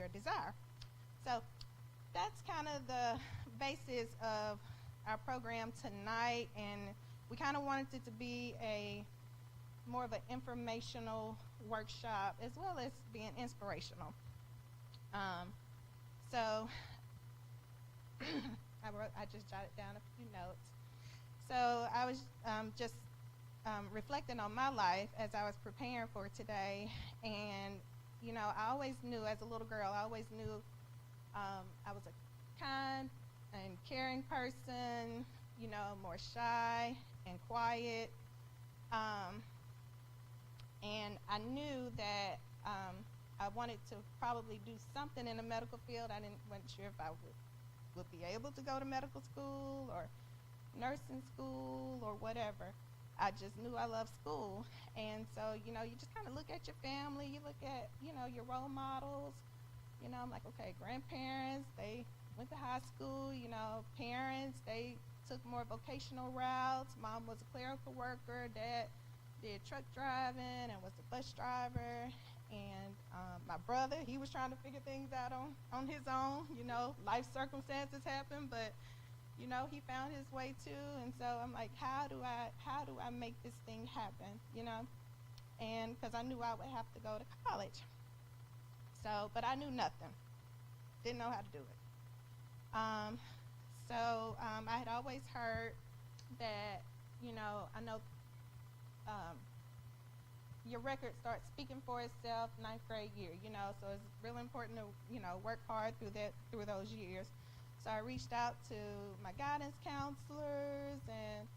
your desire. So that's kind of the basis of our program tonight, and we kind of wanted it to be more of an informational workshop as well as being inspirational. So I just jotted down a few notes. So I was just reflecting on my life as I was preparing for today, and I always knew as a little girl, I always knew I was a kind and caring person, more shy and quiet, and I knew that I wanted to probably do something in the medical field. I wasn't sure if I would be able to go to medical school or nursing school or whatever. I just knew I loved school. And so, you just kind of look at your family, you look at, your role models. I'm like, okay, grandparents, they went to high school, parents, they took more vocational routes. Mom was a clerical worker, dad did truck driving and was a bus driver. And my brother, he was trying to figure things out on his own. Life circumstances happen, but he found his way too. And so I'm like, how do I make this thing happen? And because I knew I would have to go to college. So, but I knew nothing. Didn't know how to do it. I had always heard that, I know your record starts speaking for itself 9th grade year, so it's really important to, work hard through those years. So I reached out to my guidance counselors and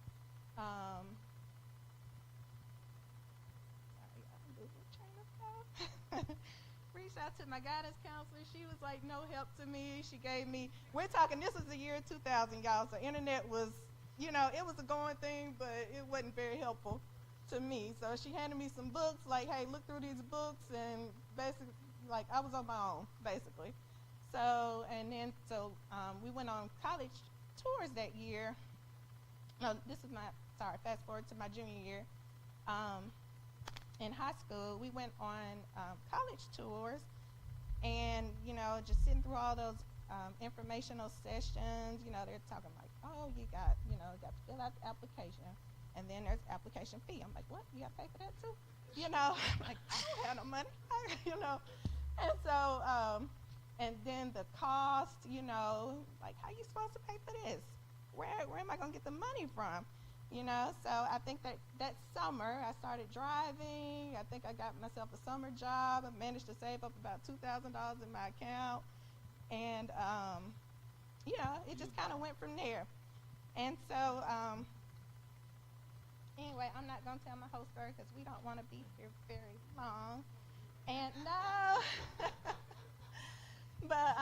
reached out to my guidance counselor. She was like no help to me. She gave me, we're talking, this was the year 2000, y'all, so internet was, it was a going thing, but it wasn't very helpful to me. So she handed me some books, like, hey, look through these books, and basically, like, I was on my own, basically. So we went on college tours that year. No, fast forward to my junior year. In high school, we went on college tours, and, just sitting through all those informational sessions, they're talking like, oh, you got to fill out the application, and then there's application fee. I'm like, what? You got to pay for that too? Like, I don't have no money, and so, and then the cost, like, how you supposed to pay for this? Where am I going to get the money from? So I think that summer I started driving. I think I got myself a summer job. I managed to save up about $2,000 in my account. And, it just kind of went from there. And so, anyway, I'm not going to tell my whole story because we don't want to be here very long. And no. But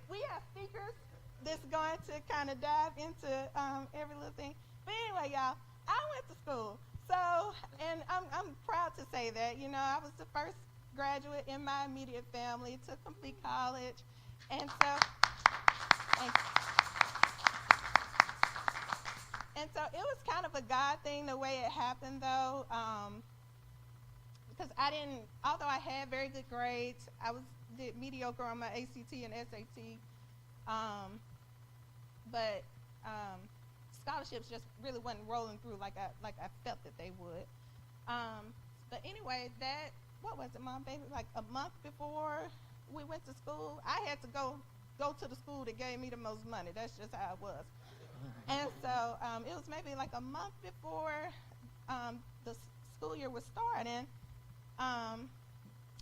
we have speakers that's going to kind of dive into every little thing. But anyway, y'all, I went to school. So, and I'm proud to say that, I was the first graduate in my immediate family to complete college. And so, it was kind of a God thing the way it happened, though, because although I had very good grades, did mediocre on my ACT and SAT, but scholarships just really wasn't rolling through like I felt that they would. But anyway, what was it, Mom, baby? Like a month before we went to school, I had to go to the school that gave me the most money. That's just how it was. And so it was maybe like a month before the school year was starting.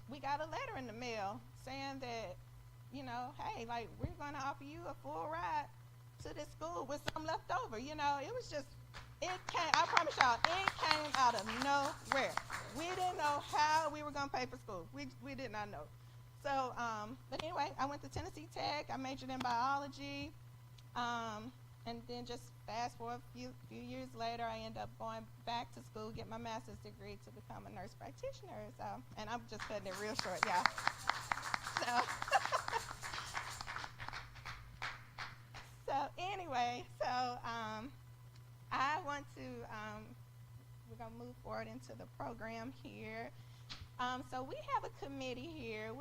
We got a letter in the mail saying that, hey, like, we're going to offer you a full ride to this school with some left over. It was just, I promise y'all, it came out of nowhere. We didn't know how we were going to pay for school. We did not know. So, but anyway, I went to Tennessee Tech. I majored in biology. And then just fast forward a few years later, I ended up going back to school, get my master's degree to become a nurse practitioner. So, and I'm just cutting it real short, y'all. So anyway, I want to, we're going to move forward into the program here. So we have a committee here.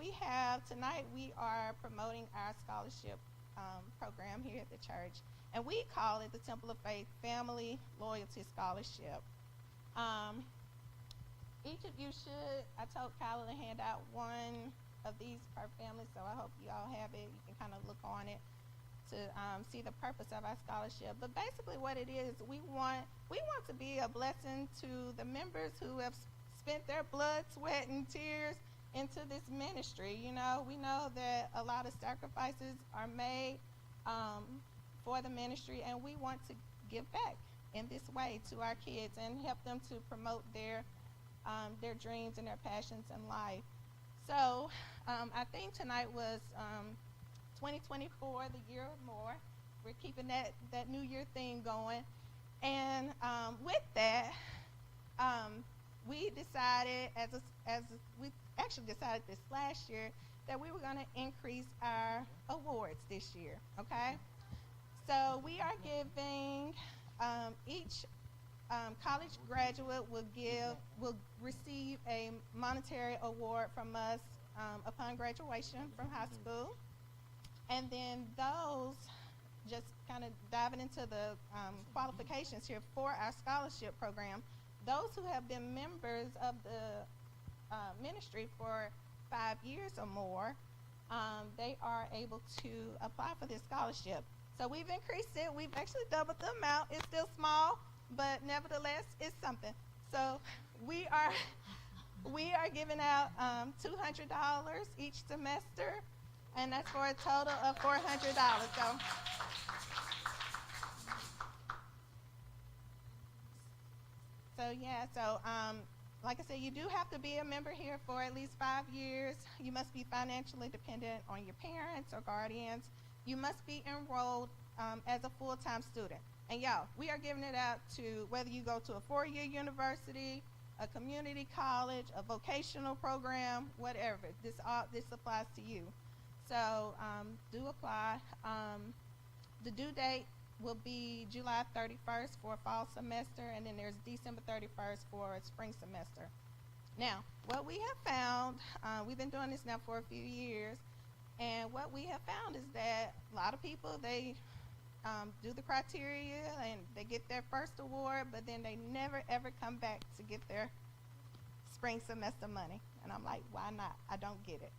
Tonight we are promoting our scholarship program here at the church, and we call it the Temple of Faith Family Loyalty Scholarship. Each of you should, I told Kyla to hand out one of these per family, so I hope you all have it. You can kind of look on it to see the purpose of our scholarship. But basically what it is, we want to be a blessing to the members who have spent their blood, sweat, and tears into this ministry. You know, we know that a lot of sacrifices are made for the ministry, and we want to give back in this way to our kids and help them to promote their dreams and their passions in life. So our theme tonight was 2024, the year of more. We're keeping that New Year theme going. And with that, we decided, we actually decided this last year, that we were going to increase our awards this year, okay? So we are giving each college graduate will receive a monetary award from us upon graduation from high school. And then those, just kind of diving into the qualifications here for our scholarship program, those who have been members of the ministry for 5 years or more, they are able to apply for this scholarship. So we've increased it. We've actually doubled the amount. It's still small, but nevertheless, it's something. So we are giving out $200 each semester, and that's for a total of $400. So like I said, you do have to be a member here for at least 5 years. You must be financially dependent on your parents or guardians. You must be enrolled as a full-time student. And y'all, we are giving it out to whether you go to a 4-year university, a community college, a vocational program, whatever. This applies to you. So do apply. The due date will be July 31st for a fall semester, and then there's December 31st for a spring semester. Now, what we have found, we've been doing this now for a few years, and what we have found is that a lot of people, they do the criteria and they get their first award, but then they never ever come back to get their spring semester money. And I'm like, why not? I don't get it.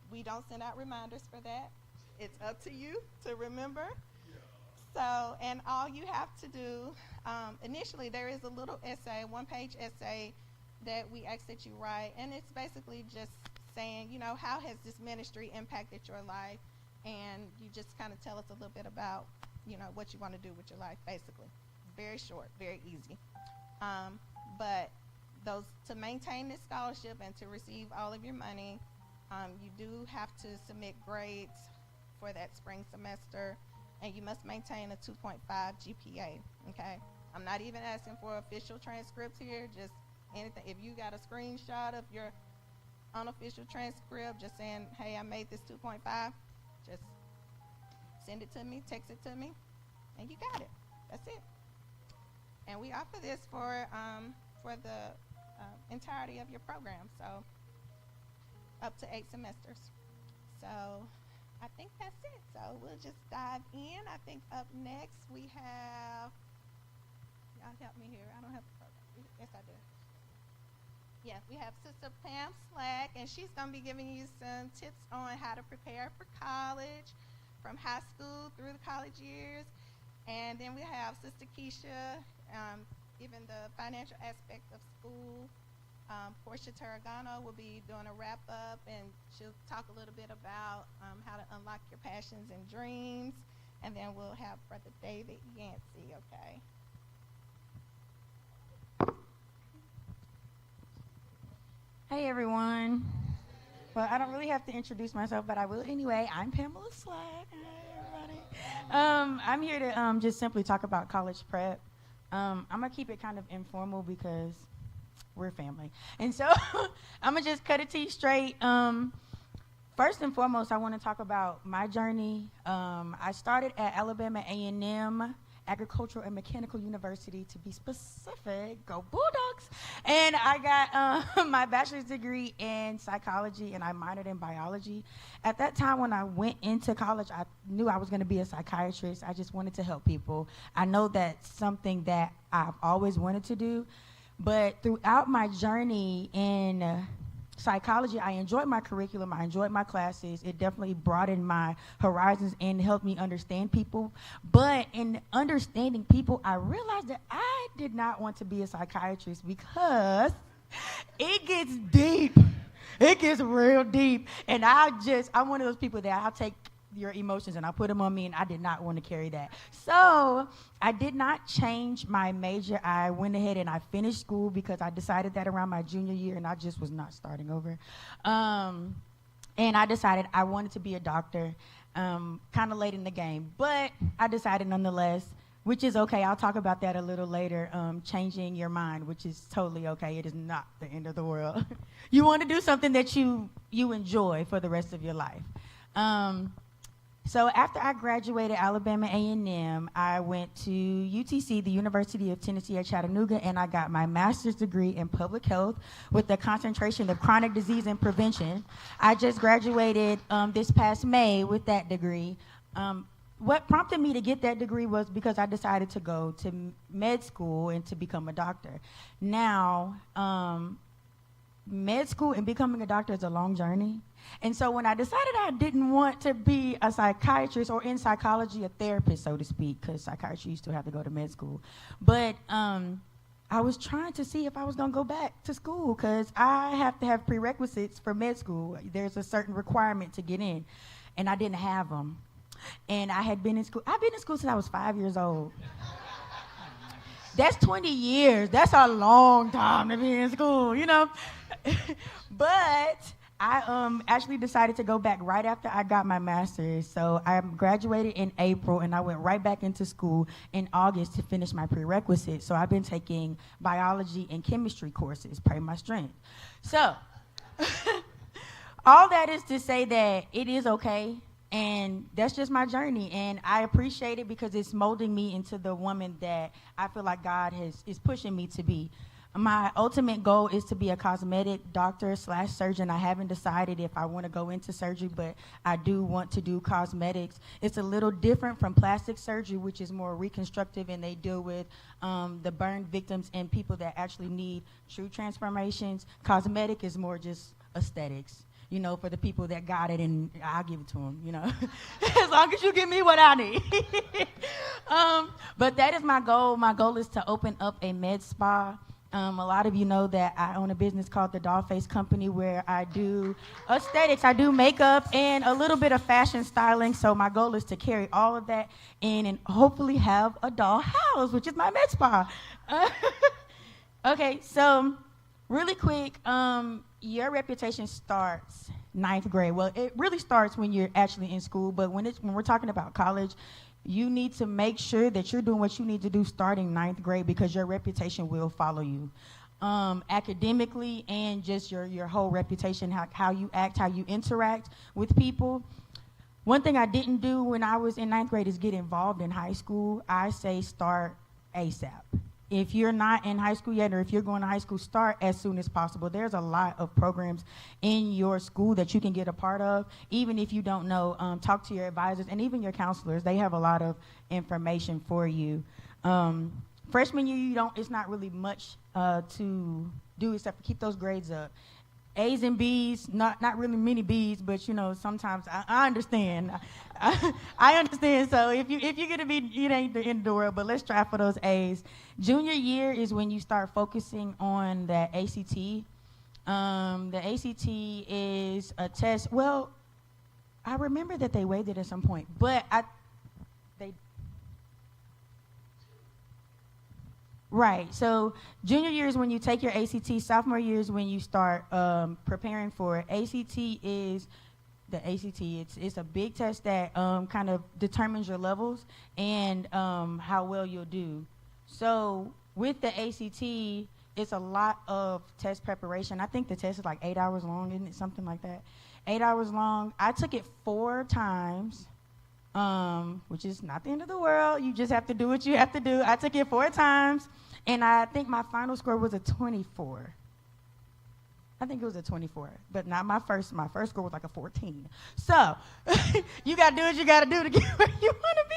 We don't send out reminders for that. It's up to you to remember. So, and all you have to do, initially there is a little essay, 1-page essay that we ask that you write, and it's basically just saying, you know, how has this ministry impacted your life? And you just kind of tell us a little bit about, you know, what you want to do with your life, basically. Very short, very easy. But to maintain this scholarship and to receive all of your money, you do have to submit grades for that spring semester, and you must maintain a 2.5 GPA, okay? I'm not even asking for official transcripts here, just anything. If you got a screenshot of your unofficial transcript just saying, hey, I made this 2.5, just send it to me, text it to me, and you got it. That's it. And we offer this for the entirety of your program, so up to 8 semesters. So I think that's it. So we'll just dive in. I think up next we have, y'all help me here. I don't have the program. Yes, I do. Yeah, we have Sister Pam Slack, and she's going to be giving you some tips on how to prepare for college, from high school through the college years. And then we have Sister Keisha giving the financial aspect of school. Portia Tarragano will be doing a wrap-up, and she'll talk a little bit about how to unlock your passions and dreams. And then we'll have Brother David Yancey, okay? Hey everyone. Well, I don't really have to introduce myself, but I will anyway. I'm Pamela Slack. Hi everybody. I'm here to just simply talk about college prep. I'm gonna keep it kind of informal because we're family. And so I'm gonna just cut it to you straight. First and foremost, I want to talk about my journey. I started at Alabama A&M Agricultural and Mechanical University, to be specific. Go Bulldogs! And I got my bachelor's degree in psychology, and I minored in biology. At that time, when I went into college, I knew I was going to be a psychiatrist. I just wanted to help people. I know that's something that I've always wanted to do, but throughout my journey in psychology, I enjoyed my curriculum, I enjoyed my classes. It definitely broadened my horizons and helped me understand people. But in understanding people, I realized that I did not want to be a psychiatrist because it gets deep. It gets real deep. And I'm one of those people that I'll take your emotions and I'll put them on me, and I did not want to carry that. So I did not change my major. I went ahead and I finished school because I decided that around my junior year, and I just was not starting over. And I decided I wanted to be a doctor, kind of late in the game. But I decided nonetheless, which is okay. I'll talk about that a little later, changing your mind, which is totally okay. It is not the end of the world. You want to do something that you enjoy for the rest of your life. So after I graduated Alabama A&M, I went to UTC, the University of Tennessee at Chattanooga, and I got my master's degree in public health with the concentration of chronic disease and prevention. I just graduated this past May with that degree. What prompted me to get that degree was because I decided to go to med school and to become a doctor. Now, med school and becoming a doctor is a long journey. And so when I decided I didn't want to be a psychiatrist, or in psychology, a therapist, so to speak, because psychiatry you still have to go to med school. But I was trying to see if I was going to go back to school, because I have to have prerequisites for med school. There's a certain requirement to get in, and I didn't have them. And I had been in school. I've been in school since I was 5 years old. That's 20 years. That's a long time to be in school, you know. But I actually decided to go back right after I got my master's. So I graduated in April, and I went right back into school in August to finish my prerequisites. So I've been taking biology and chemistry courses, pray my strength. So all that is to say that it is okay, and that's just my journey, and I appreciate it because it's molding me into the woman that I feel like God is pushing me to be. My ultimate goal is to be a cosmetic doctor/surgeon. I haven't decided if I want to go into surgery, but I do want to do cosmetics. It's a little different from plastic surgery, which is more reconstructive, and they deal with the burn victims and people that actually need true transformations. Cosmetic is more just aesthetics, you know, for the people that got it, and I'll give it to them, you know, as long as you give me what I need. But that is my goal. My goal is to open up a med spa. A lot of you know that I own a business called the Dollface Company, where I do aesthetics, I do makeup, and a little bit of fashion styling. So my goal is to carry all of that in and hopefully have a doll house, which is my med spa. Okay, so really quick, your reputation starts 9th grade. Well, it really starts when you're actually in school, but when we're talking about college, you need to make sure that you're doing what you need to do starting 9th grade, because your reputation will follow you. Academically, and just your whole reputation, how you act, how you interact with people. One thing I didn't do when I was in 9th grade is get involved in high school. I say start ASAP. If you're not in high school yet, or if you're going to high school, start as soon as possible. There's a lot of programs in your school that you can get a part of. Even if you don't know, talk to your advisors and even your counselors. They have a lot of information for you. Freshman year, it's not really much to do except for keep those grades up. A's and B's, not really many B's, but you know, sometimes I understand. I understand. So if you're gonna be, it ain't the end of the world, but let's try for those A's. Junior year is when you start focusing on the ACT. The ACT is a test. Well, I remember that they waived it at some point, but Right. So junior year is when you take your ACT. Sophomore year is when you start preparing for it. ACT is the ACT. It's a big test that kind of determines your levels and how well you'll do. So with the ACT, it's a lot of test preparation. I think the test is like 8 hours long, isn't it? Something like that. 8 hours long. I took it 4 times. which is not the end of the world. You just have to do what you have to do. I took it 4 times, and I think my final score was a 24. I think it was a 24, but not my first. My first score was like a 14. So you got to do what you got to do to get where you want to be.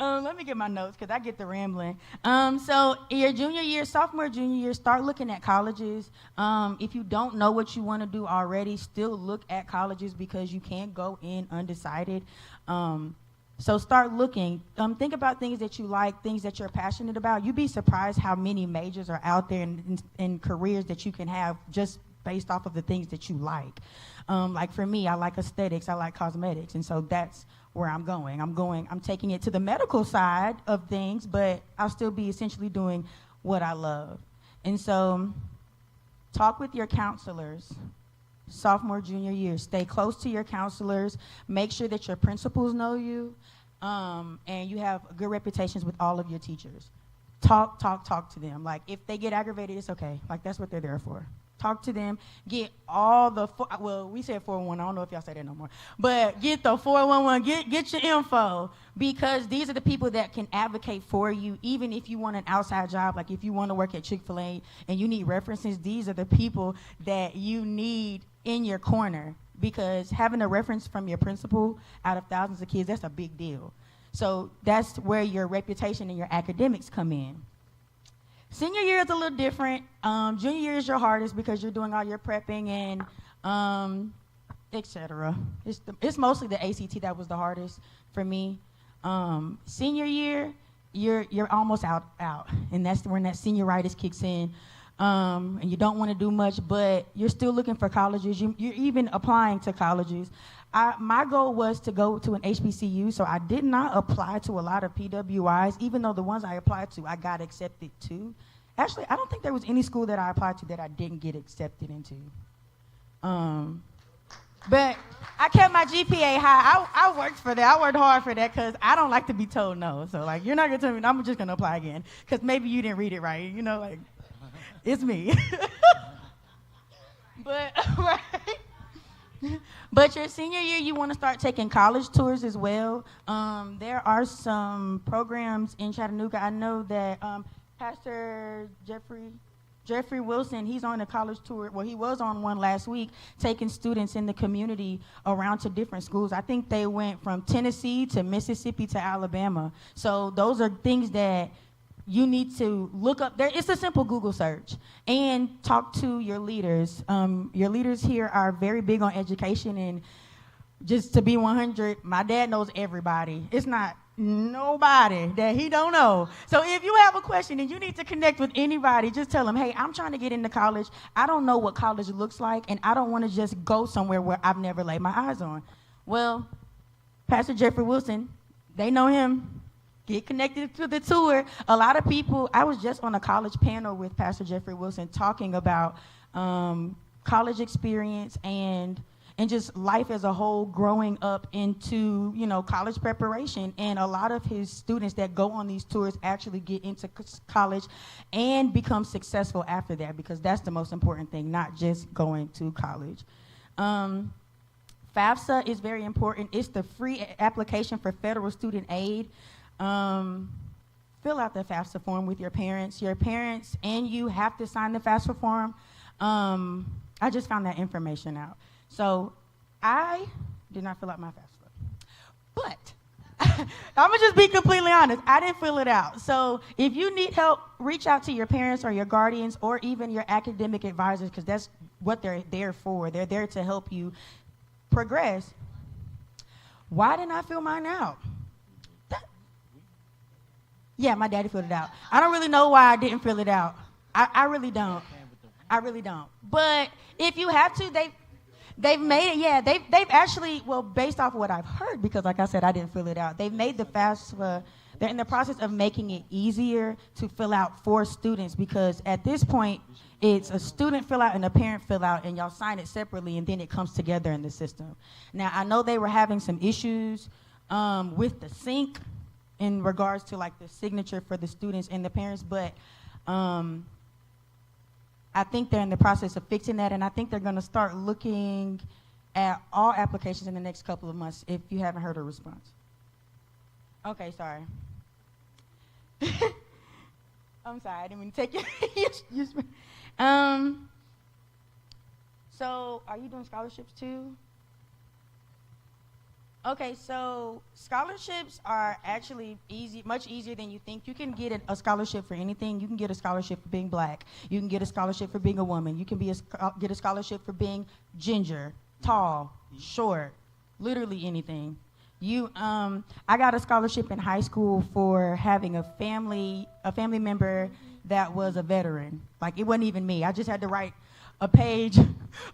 Let me get my notes because I get the rambling. So your junior year, sophomore, junior year, start looking at colleges. If you don't know what you want to do already, still look at colleges because you can't go in undecided. So start looking. Think about things that you like, things that you're passionate about. You'd be surprised how many majors are out there in careers that you can have just based off of the things that you like. Like for me, I like aesthetics, I like cosmetics, and so that's where I'm going. I'm taking it to the medical side of things, but I'll still be essentially doing what I love. And so talk with your counselors. Sophomore, junior year, stay close to your counselors. Make sure that your principals know you, and you have good reputations with all of your teachers. Talk to them. Like, if they get aggravated, it's okay. Like, that's what they're there for. Talk to them. Get all the, we said 411. I don't know if y'all say that no more. But get the 411. Get your info, because these are the people that can advocate for you, even if you want an outside job. Like, if you want to work at Chick-fil-A and you need references, these are the people that you need in your corner, because having a reference from your principal out of thousands of kids, that's a big deal. So that's where your reputation and your academics come in. Senior year is a little different. Junior year is your hardest because you're doing all your prepping and etc. It's mostly the ACT that was the hardest for me. Senior year, you're almost out, and that's when that senioritis kicks in. And you don't want to do much, but you're still looking for colleges. You're even applying to colleges. My goal was to go to an HBCU, so I did not apply to a lot of PWIs, even though the ones I applied to, I got accepted to. Actually, I don't think there was any school that I applied to that I didn't get accepted into. But I kept my GPA high. I worked for that. I worked hard for that because I don't like to be told no. So, like, you're not going to tell me, I'm just going to apply again because maybe you didn't read it right. You know, like, it's me. But your senior year, you want to start taking college tours as well. There are some programs in Chattanooga. I know that Pastor Jeffrey Wilson, he's on a college tour. Well, he was on one last week, taking students in the community around to different schools. I think they went from Tennessee to Mississippi to Alabama. So those are things that you need to look up there. It's a simple Google search, and talk to your leaders. Your leaders here are very big on education, and just to be 100, my dad knows everybody. It's not nobody that he don't know. So if you have a question and you need to connect with anybody, just tell them, hey, I'm trying to get into college. I don't know what college looks like, and I don't want to just go somewhere where I've never laid my eyes on. Well, Pastor Jeffrey Wilson, they know him. Get connected to the tour. A lot of people, I was just on a college panel with Pastor Jeffrey Wilson talking about college experience and just life as a whole, growing up into, college preparation. And a lot of his students that go on these tours actually get into college and become successful after that, because that's the most important thing, not just going to college. FAFSA is very important. It's the free application for federal student aid. Fill out the FAFSA form with your parents. Your parents and you have to sign the FAFSA form. I just found that information out. So I did not fill out my FAFSA. But I'm going to just be completely honest. I didn't fill it out. So if you need help, reach out to your parents or your guardians or even your academic advisors, because that's what they're there for. They're there to help you progress. Why didn't I fill mine out? Yeah, my daddy filled it out. I don't really know why I didn't fill it out. I really don't. I really don't. But if you have to, they've made it. Yeah, they've actually, well, based off of what I've heard, because like I said, I didn't fill it out. They've made the FAFSA. They're in the process of making it easier to fill out for students, because at this point, it's a student fill out and a parent fill out, and y'all sign it separately, and then it comes together in the system. Now, I know they were having some issues with the sync in regards to like the signature for the students and the parents, but I think they're in the process of fixing that, and I think they're going to start looking all applications in the next couple of months if you haven't heard a response. Okay, sorry. I'm sorry, I didn't mean to take your so are you doing scholarships too? Okay, so scholarships are actually much easier than you think. You can get a scholarship for anything. You can get a scholarship for being black. You can get a scholarship for being a woman. You can get a scholarship for being ginger, tall, short, literally anything. I got a scholarship in high school for having a family member that was a veteran. Like, it wasn't even me. I just had to write a page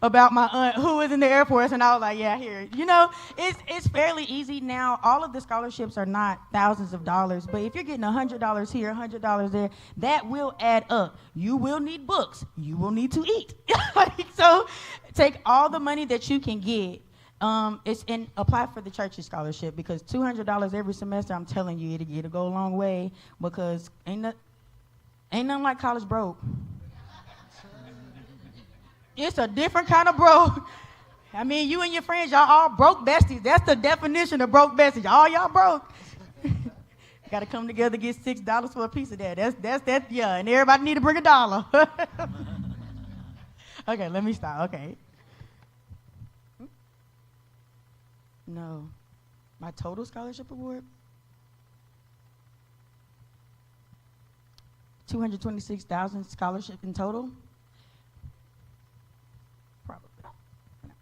about my aunt who was in the Air Force, and I was like, yeah, here. You know, it's fairly easy now. All of the scholarships are not thousands of dollars, but if you're getting $100 here, $100 there, that will add up. You will need books. You will need to eat. So take all the money that you can get. Apply for the church's scholarship, because $200 every semester, I'm telling you, it'll go a long way, because ain't nothing like college broke. It's a different kind of broke. I mean, you and your friends, y'all all broke besties. That's the definition of broke besties. All y'all broke. Got to come together, get $6 for a piece of that. That's yeah, and everybody need to bring $1. Okay, let me stop. Okay. No. My total scholarship award? $226,000 scholarship in total? Probably.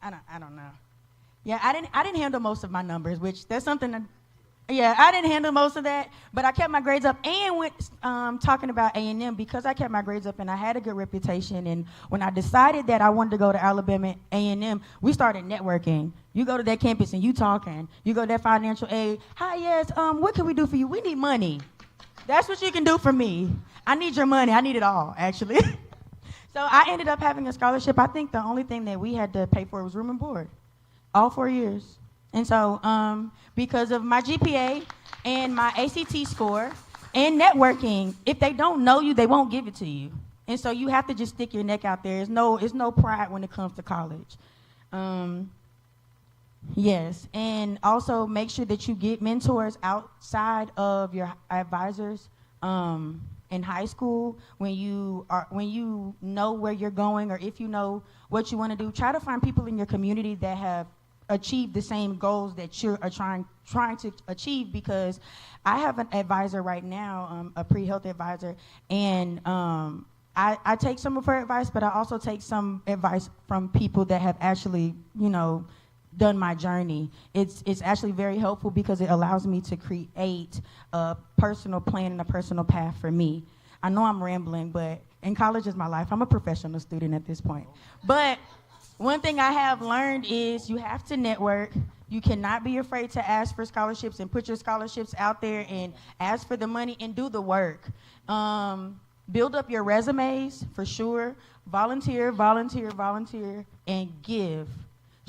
I don't know. Yeah, I didn't handle most of my numbers, which that's something that, yeah, I didn't handle most of that, but I kept my grades up, and went talking about A&M, because I kept my grades up and I had a good reputation. And when I decided that I wanted to go to Alabama A&M, we started networking. You go to that campus and you talking. You go to that financial aid. Hi, yes, what can we do for you? We need money. That's what you can do for me. I need your money. I need it all, actually. So I ended up having a scholarship. I think the only thing that we had to pay for was room and board, all 4 years. And so because of my GPA and my ACT score and networking, if they don't know you, they won't give it to you. And so you have to just stick your neck out there. It's no pride when it comes to college. Yes, and also make sure that you get mentors outside of your advisors. In high school, when you know where you're going, or if you know what you want to do, try to find people in your community that have achieved the same goals that you are trying to achieve. Because I have an advisor right now, a pre-health advisor, and I take some of her advice, but I also take some advice from people that have actually, done my journey. It's actually very helpful, because it allows me to create a personal plan and a personal path for me. I know I'm rambling, but in college is my life. I'm a professional student at this point. But one thing I have learned is you have to network. You cannot be afraid to ask for scholarships and put your scholarships out there and ask for the money and do the work. Build up your resumes, for sure. Volunteer, and give.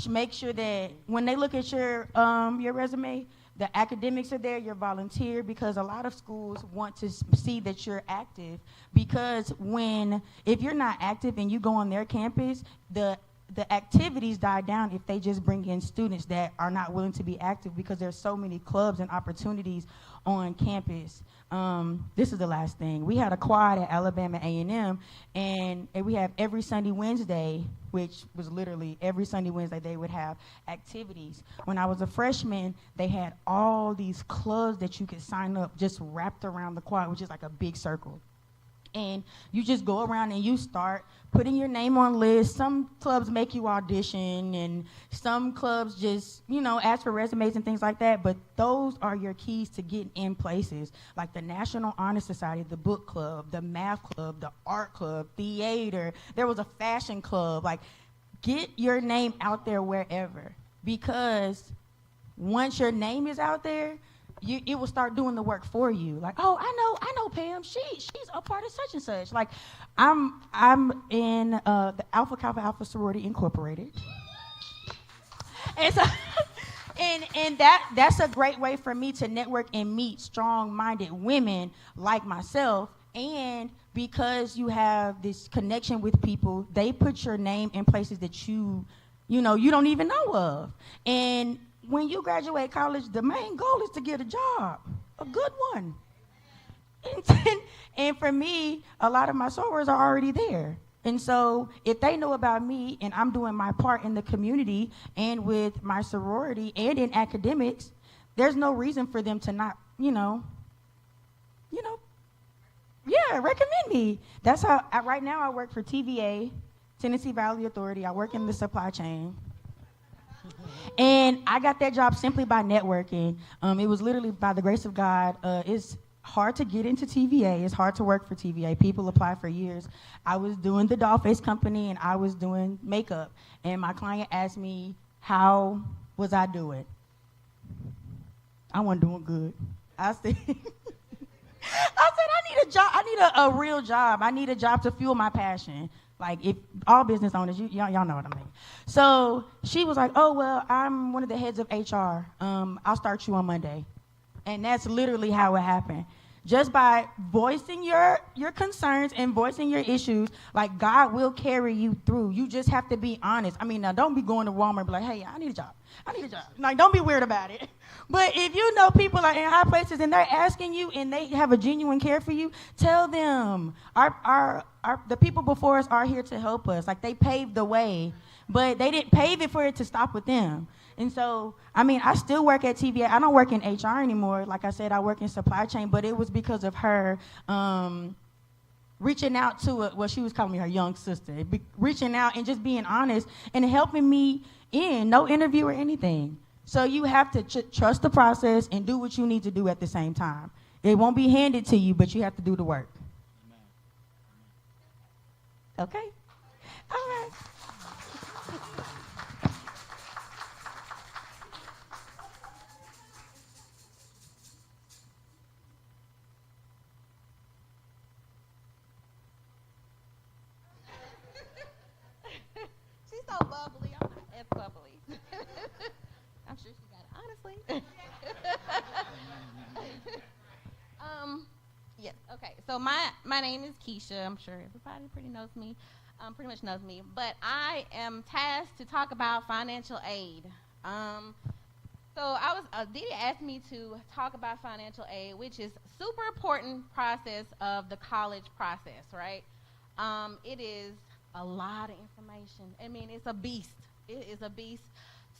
Make sure that when they look at your resume, the academics are there, your volunteer, because a lot of schools want to see that you're active. Because if you're not active and you go on their campus, the activities die down if they just bring in students that are not willing to be active, because there's so many clubs and opportunities on campus. This is the last thing. We had a quad at Alabama A&M, and we have every Sunday, Wednesday, which was literally every Sunday, Wednesday, they would have activities. When I was a freshman, they had all these clubs that you could sign up just wrapped around the quad, which is like a big circle. And you just go around and you start putting your name on lists. Some clubs make you audition, and some clubs just, ask for resumes and things like that. But those are your keys to getting in places like the National Honor Society, the book club, the math club, the art club, theater. There was a fashion club. Like, get your name out there wherever, because once your name is out there, it will start doing the work for you. Like, oh, I know Pam. She's a part of such and such. Like, I'm in the Alpha Kappa Alpha Sorority Incorporated, and so, and that's a great way for me to network and meet strong-minded women like myself. And because you have this connection with people, they put your name in places that you you know, you don't even know of. And when you graduate college, the main goal is to get a job, a good one. And for me, a lot of my sorors are already there. And so if they know about me and I'm doing my part in the community and with my sorority and in academics, there's no reason for them to not, recommend me. That's how, right now I work for TVA, Tennessee Valley Authority. I work in the supply chain. And I got that job simply by networking. It was literally by the grace of God. It's hard to get into TVA. It's hard to work for TVA. People apply for years. I was doing the Dollface company and I was doing makeup. And my client asked me, how was I doing? I wasn't doing good. I said, I need a job. I need a real job. I need a job to fuel my passion. Like, if all business owners, y'all know what I mean. So she was like, oh, well, I'm one of the heads of HR. I'll start you on Monday. And that's literally how it happened. Just by voicing your concerns and voicing your issues, like, God will carry you through. You just have to be honest. I mean, now, don't be going to Walmart and be like, hey, I need a job. Like, don't be weird about it. But if you know people are in high places and they're asking you and they have a genuine care for you, tell them. The people before us are here to help us. Like, they paved the way, but they didn't pave it for it to stop with them. And so, I mean, I still work at TVA. I don't work in HR anymore. Like I said, I work in supply chain, but it was because of her reaching out to she was calling me her young sister, reaching out and just being honest and helping me no interview or anything. So you have to trust the process and do what you need to do at the same time. It won't be handed to you, but you have to do the work. Okay? All right. She's so bubbly. I'm not as bubbly. I'm sure she got it, honestly. Yes, okay. So my name is Keisha. I'm sure everybody pretty much knows me. But I am tasked to talk about financial aid. So Didi asked me to talk about financial aid, which is a super important process of the college process, right? It is a lot of information. I mean, it's a beast. It is a beast.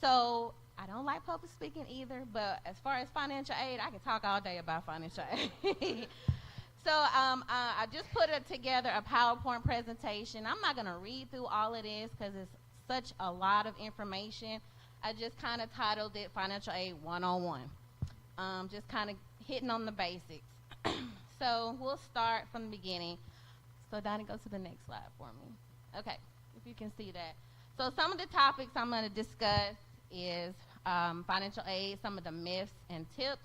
So I don't like public speaking either, but as far as financial aid, I can talk all day about financial aid. So I just put together a PowerPoint presentation. I'm not going to read through all of this because it's such a lot of information. I just kind of titled it Financial Aid 101. Just kind of hitting on the basics. So we'll start from the beginning. So Donnie, go to the next slide for me. Okay, if you can see that. So some of the topics I'm going to discuss is financial aid, some of the myths and tips.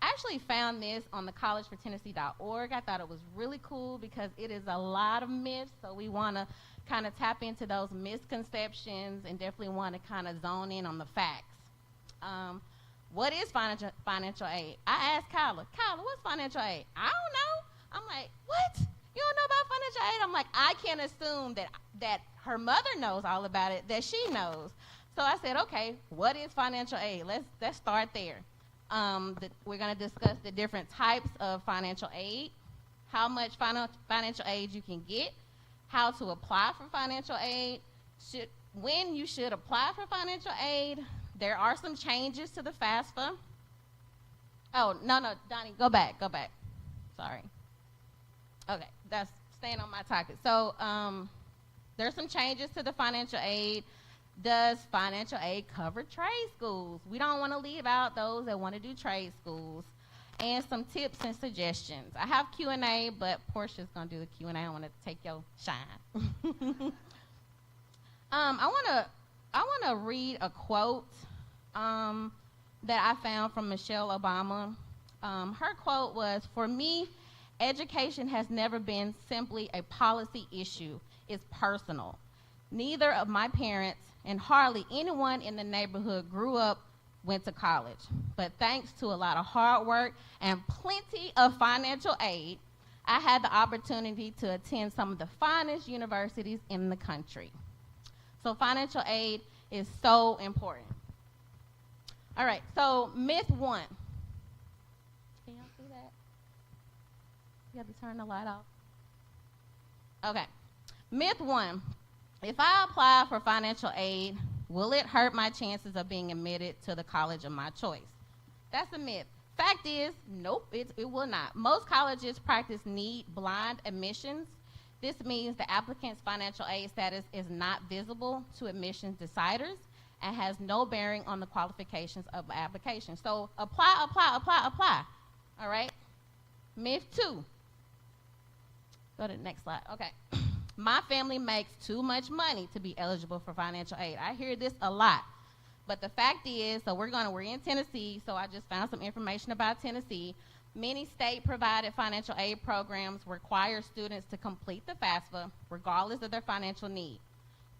I actually found this on the collegefortennessee.org. I thought it was really cool because it is a lot of myths, so we want to kind of tap into those misconceptions and definitely want to kind of zone in on the facts. What is financial aid? I asked Kyla, what's financial aid? I don't know. I'm like, what? You don't know about financial aid? I'm like, I can't assume that her mother knows all about it, that she knows. So I said, okay, what is financial aid? Let's start there. We're going to discuss the different types of financial aid, how much financial aid you can get, how to apply for financial aid, when you should apply for financial aid. There are some changes to the FAFSA. Oh, no, Donnie, go back. Sorry. Okay, that's staying on my topic. So there's some changes to the financial aid. Does financial aid cover trade schools? We don't want to leave out those that want to do trade schools. And some tips and suggestions. I have Q&A, but Portia's going to do the Q&A. I want to take your shine. I want to read a quote that I found from Michelle Obama. Her quote was, "For me, education has never been simply a policy issue. It's personal. Neither of my parents and hardly anyone in the neighborhood went to college. But thanks to a lot of hard work and plenty of financial aid, I had the opportunity to attend some of the finest universities in the country." So financial aid is so important. All right, so myth 1. Can y'all see that? You have to turn the light off. Okay, myth 1. If I apply for financial aid, will it hurt my chances of being admitted to the college of my choice? That's a myth. Fact is, nope, it will not. Most colleges practice need blind admissions. This means the applicant's financial aid status is not visible to admissions deciders and has no bearing on the qualifications of the application. So apply. All right? Myth 2. Go to the next slide. Okay. My family makes too much money to be eligible for financial aid. I hear this a lot. But the fact is, we're in Tennessee, so I just found some information about Tennessee. Many state-provided financial aid programs require students to complete the FAFSA regardless of their financial need.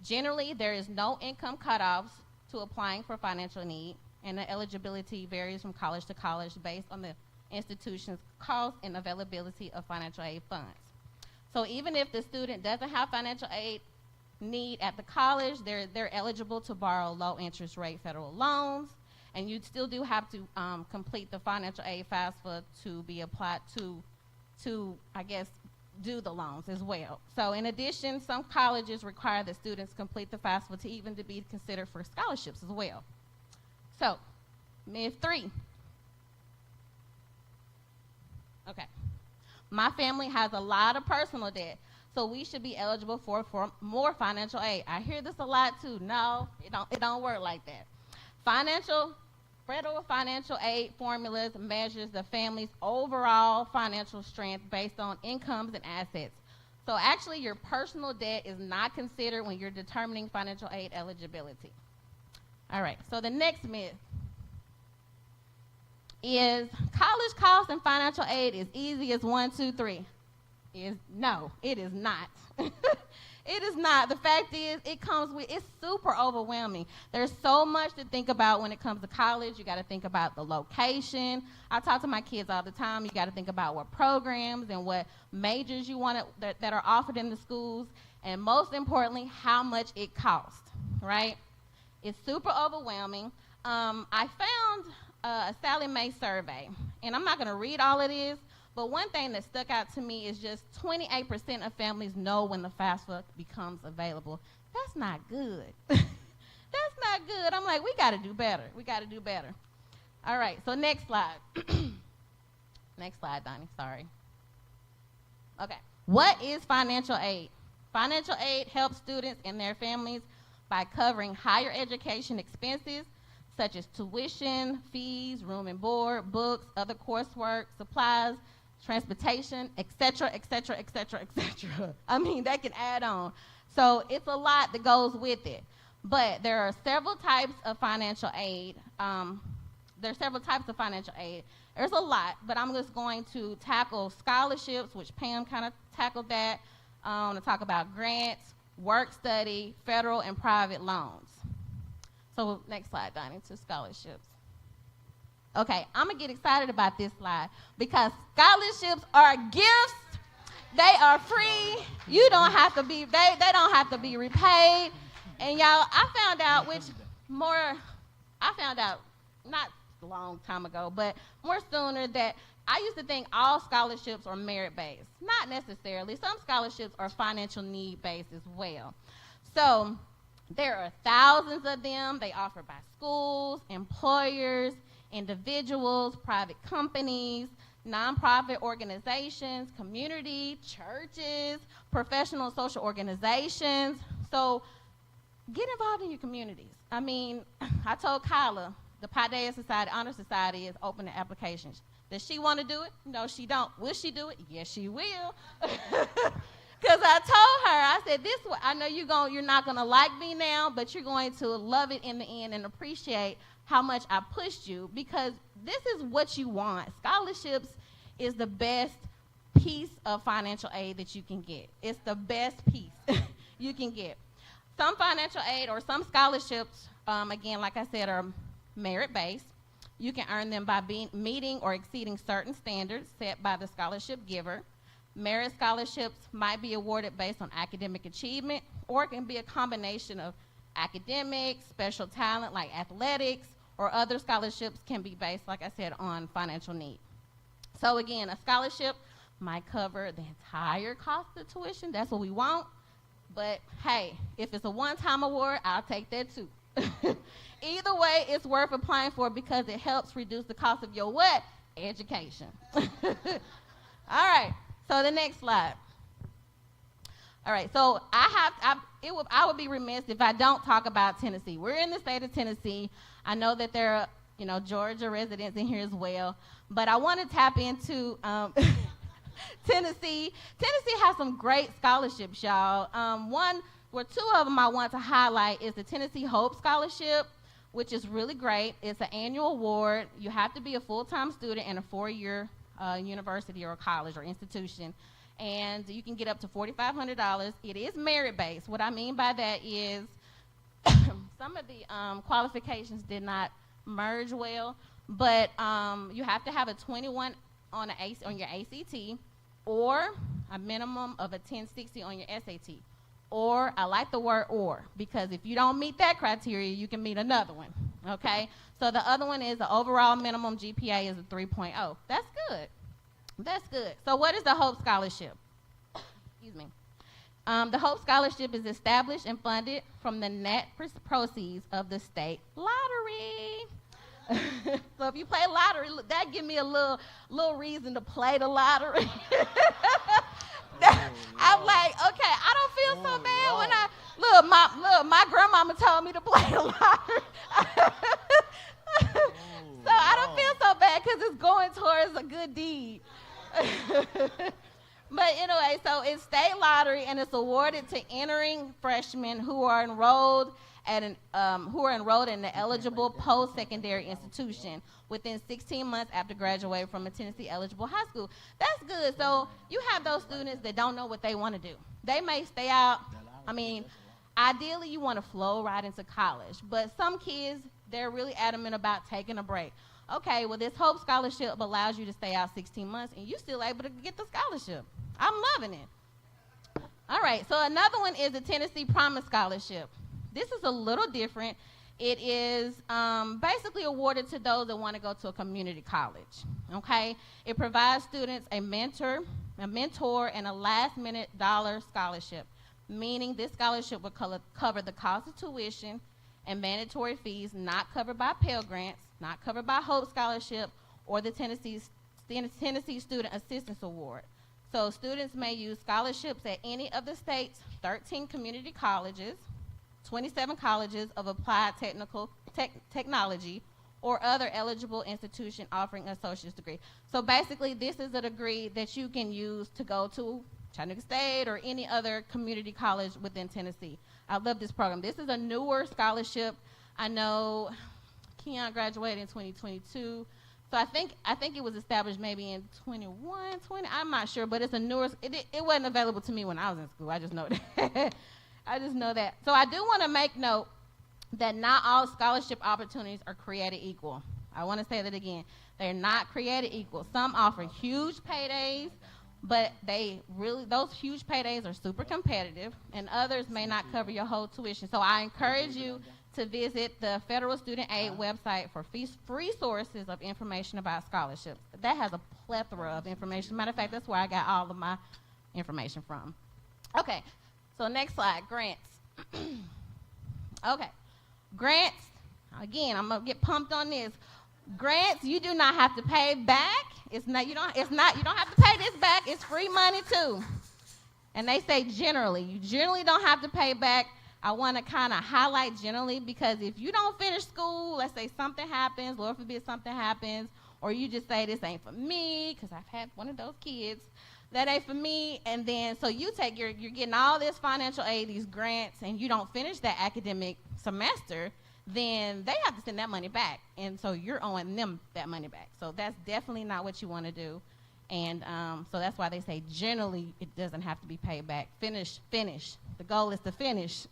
Generally, there is no income cutoffs to applying for financial need, and the eligibility varies from college to college based on the institution's cost and availability of financial aid funds. So even if the student doesn't have financial aid need at the college, they're eligible to borrow low interest rate federal loans, and you still do have to complete the financial aid FAFSA to be applied to I guess do the loans as well. So in addition, some colleges require that students complete the FAFSA to even to be considered for scholarships as well. So myth 3. Okay, my family has a lot of personal debt, so we should be eligible for more financial aid. I hear this a lot too. No, it don't work like that. Federal financial aid formulas measures the family's overall financial strength based on incomes and assets. So actually, your personal debt is not considered when you're determining financial aid eligibility. All right, so the next myth is college costs and financial aid is easy as 1, 2, 3. No, it is not. It is not. The fact is, it's super overwhelming. There's so much to think about when it comes to college. You got to think about the location. I talk to my kids all the time. You got to think about what programs and what majors you want that are offered in the schools, and most importantly, how much it costs, right? It's super overwhelming. I found a Sally Mae survey, and I'm not going to read all of this, but one thing that stuck out to me is just 28% of families know when the FAFSA becomes available. That's not good. That's not good. I'm like, we got to do better. We got to do better. All right, so next slide. Next slide, Donnie, sorry. Okay, what is financial aid? Financial aid helps students and their families by covering higher education expenses, such as tuition, fees, room and board, books, other coursework, supplies, transportation, etc., etc., etc., etc. I mean, that can add on. So it's a lot that goes with it. But there are several types of financial aid. There's a lot, but I'm just going to tackle scholarships, which Pam kind of tackled that. I'm going to talk about grants, work study, federal and private loans. So next slide, Donnie, to scholarships. Okay, I'm going to get excited about this slide because scholarships are gifts. They are free. You don't have to be, they don't have to be repaid. And y'all, I found out not a long time ago, but more sooner that I used to think all scholarships are merit-based. Not necessarily. Some scholarships are financial need-based as well. So there are thousands of them. They offered by schools, employers, individuals, private companies, nonprofit organizations, community, churches, professional social organizations. So get involved in your communities. I mean, I told Kyla, the Paideia Society, Honor Society is open to applications. Does she want to do it? No, she don't. Will she do it? Yes, she will. Because I told her, I said, I know you're not going to like me now, but you're going to love it in the end and appreciate how much I pushed you, because this is what you want. Scholarships is the best piece of financial aid that you can get. It's the best piece you can get. Some financial aid or some scholarships, again, like I said, are merit-based. You can earn them by meeting or exceeding certain standards set by the scholarship giver. Merit scholarships might be awarded based on academic achievement, or it can be a combination of Academics, special talent like athletics, or other scholarships can be based, like I said, on financial need. So again, a scholarship might cover the entire cost of tuition. That's what we want. But hey, if it's a one-time award, I'll take that too. Either way, it's worth applying for because it helps reduce the cost of your what? Education. All right, so the next slide. All right, so I would be remiss if I don't talk about Tennessee. We're in the state of Tennessee. I know that there are, Georgia residents in here as well, but I want to tap into Tennessee. Tennessee has some great scholarships, y'all. Two of them I want to highlight is the Tennessee Hope Scholarship, which is really great. It's an annual award. You have to be a full-time student in a 4-year university or college or institution, and you can get up to $4,500. It is merit-based. What I mean by that is some of the qualifications did not merge well, but you have to have a 21 on your ACT or a minimum of a 1060 on your SAT. Or, I like the word or, because if you don't meet that criteria, you can meet another one, okay? So the other one is the overall minimum GPA is a 3.0. That's good. That's good. So what is the Hope Scholarship? Excuse me. The Hope Scholarship is established and funded from the net proceeds of the state lottery. So if you play lottery, that give me a little reason to play the lottery. I'm like, okay, I don't feel so bad when my grandmama told me to play the lottery. So I don't feel so bad because it's going towards a good deed. But anyway, so it's state lottery and it's awarded to entering freshmen who are enrolled in an eligible post-secondary institution within 16 months after graduating from a Tennessee eligible high school. That's good. So you have those students that don't know what they want to do. They may stay out. I mean, ideally you want to flow right into college, but some kids, they're really adamant about taking a break. Okay, well, this Hope Scholarship allows you to stay out 16 months and you're still able to get the scholarship. I'm loving it. All right, so another one is the Tennessee Promise Scholarship. This is a little different. It is basically awarded to those that want to go to a community college, okay? It provides students a mentor, and a last-minute dollar scholarship, meaning this scholarship will cover the cost of tuition and mandatory fees not covered by Pell Grants, not covered by Hope Scholarship, or the Tennessee Student Assistance Award. So students may use scholarships at any of the state's 13 community colleges, 27 colleges of applied technology, or other eligible institution offering an associate's degree. So basically, this is a degree that you can use to go to Chattanooga State or any other community college within Tennessee. I love this program. This is a newer scholarship. I know Keon graduated in 2022. So I think it was established maybe in 21, 20, I'm not sure, but it's a newer, it wasn't available to me when I was in school. I just know that. I just know that. So I do want to make note that not all scholarship opportunities are created equal. I want to say that again. They're not created equal. Some offer huge paydays, but those huge paydays are super competitive, and others may not cover your whole tuition. So I encourage you to visit the Federal Student Aid website for free sources of information about scholarships. That has a plethora of information. Matter of fact, that's where I got all of my information from. Okay, so next slide, grants. Okay, grants, again, I'm gonna get pumped on this. Grants, you do not have to pay back. You don't have to pay this back. It's free money too. And they say generally, you generally don't have to pay back. I want to kind of highlight generally because if you don't finish school, let's say something happens, Lord forbid something happens, or you just say this ain't for me, because I've had one of those kids, that ain't for me, and then so you're getting all this financial aid, these grants, and you don't finish that academic semester, then they have to send that money back, and so you're owing them that money back. So that's definitely not what you want to do, and so that's why they say generally it doesn't have to be paid back. Finish. The goal is to finish.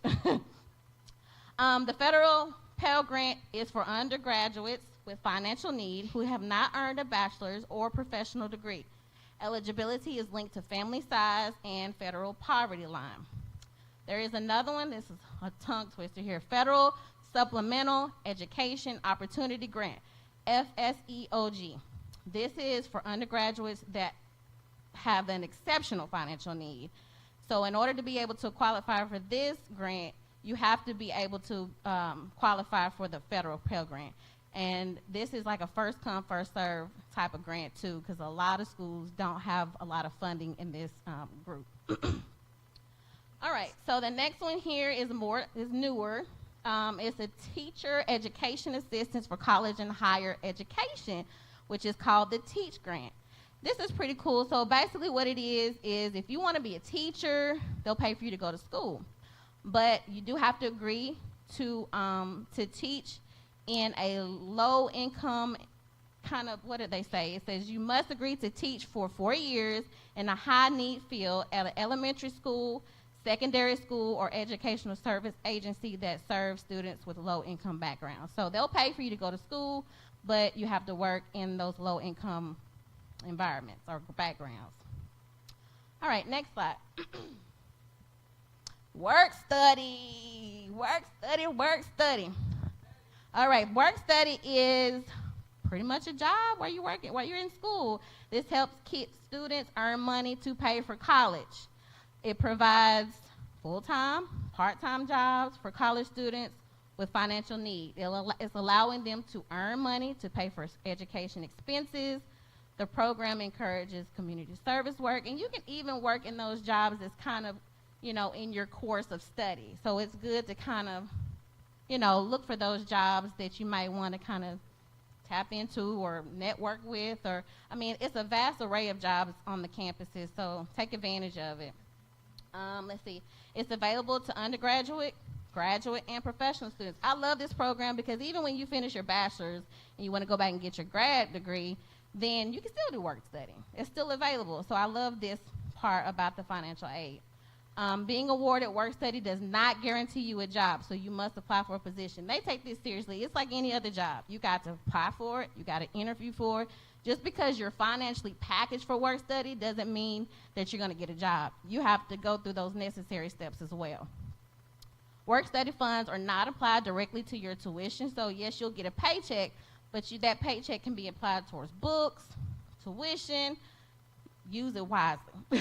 The federal Pell Grant is for undergraduates with financial need who have not earned a bachelor's or professional degree. Eligibility is linked to family size and federal poverty line. There is another one. This is a tongue twister here, Federal Supplemental Education Opportunity Grant, FSEOG. This is for undergraduates that have an exceptional financial need. So in order to be able to qualify for this grant, you have to be able to qualify for the federal Pell Grant. And this is like a first come, first serve type of grant too, because a lot of schools don't have a lot of funding in this group. All right, so the next one here is newer. It's a teacher education assistance for college and higher education, which is called the TEACH grant. This is pretty cool. So basically what it is if you want to be a teacher, they'll pay for you to go to school. But you do have to agree to teach in a low income kind of, what did they say? It says you must agree to teach for 4 years in a high need field at an elementary school, secondary school, or educational service agency that serves students with low income backgrounds. So they'll pay for you to go to school, but you have to work in those low income environments or backgrounds. All right, next slide. Work study. All right, work study is pretty much a job where you're working, while you're in school. This helps students earn money to pay for college. It provides full-time, part-time jobs for college students with financial need. It's allowing them to earn money to pay for education expenses. The program encourages community service work, and you can even work in those jobs as kind of, in your course of study. So it's good to kind of, look for those jobs that you might want to kind of tap into or network with, or, it's a vast array of jobs on the campuses, so take advantage of it. Let's see. It's available to undergraduate, graduate, and professional students. I love this program because even when you finish your bachelor's and you want to go back and get your grad degree, then you can still do work study. It's still available. So I love this part about the financial aid. Being awarded work study does not guarantee you a job, so you must apply for a position. They take this seriously. It's like any other job. You got to apply for it. You got to interview for it. Just because you're financially packaged for work study doesn't mean that you're going to get a job. You have to go through those necessary steps as well. Work study funds are not applied directly to your tuition, so yes, you'll get a paycheck, but that paycheck can be applied towards books, tuition. Use it wisely.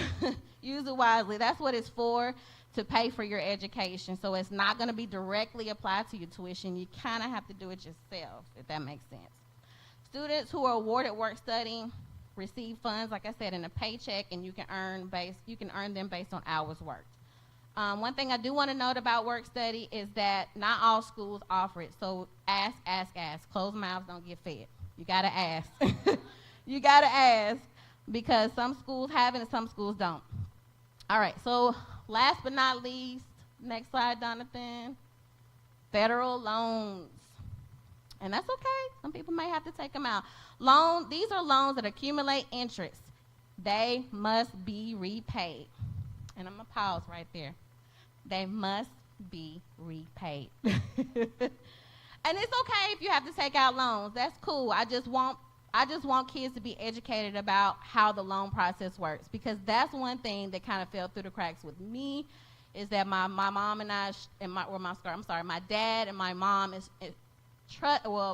Use it wisely. That's what it's for, to pay for your education. So it's not going to be directly applied to your tuition. You kind of have to do it yourself, if that makes sense. Students who are awarded work study receive funds, like I said, in a paycheck, and you can earn them based on hours worked. One thing I do want to note about work study is that not all schools offer it. So ask. Closed mouths don't get fed. You got to ask. You got to ask, because some schools have it and some schools don't. All right, so last but not least, next slide, Jonathan. Federal loans. And that's okay. Some people may have to take them out. These are loans that accumulate interest. They must be repaid. And I'm going to pause right there. They must be repaid. And it's okay if you have to take out loans. That's cool. I just want kids to be educated about how the loan process works, because that's one thing that kind of fell through the cracks with me, is that my mom and my dad and my mom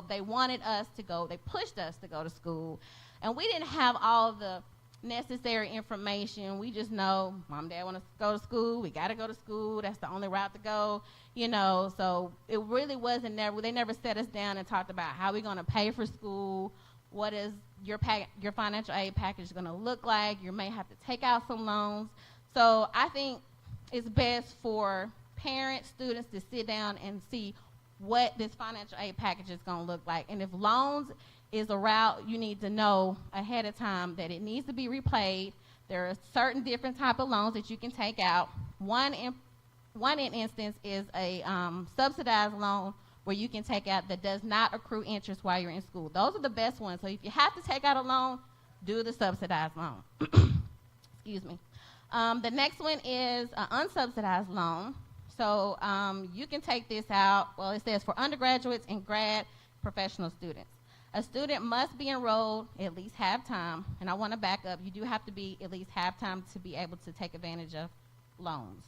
they wanted us to go, they pushed us to go to school, and we didn't have all the necessary information. We just know mom and dad want us to go to school, we got to go to school, that's the only route to go, so it really wasn't they never sat us down and talked about how we're going to pay for school, what is your financial aid package going to look like. You may have to take out some loans. So I think it's best for parents, students to sit down and see what this financial aid package is going to look like. And if loans is a route, you need to know ahead of time that it needs to be repaid. There are certain different type of loans that you can take out. One instance is a subsidized loan, where you can take out that does not accrue interest while you're in school. Those are the best ones. So if you have to take out a loan, do the subsidized loan. Excuse me. The next one is an unsubsidized loan. So you can take this out. Well, it says for undergraduates and grad professional students. A student must be enrolled at least half-time. And I want to back up. You do have to be at least half-time to be able to take advantage of loans.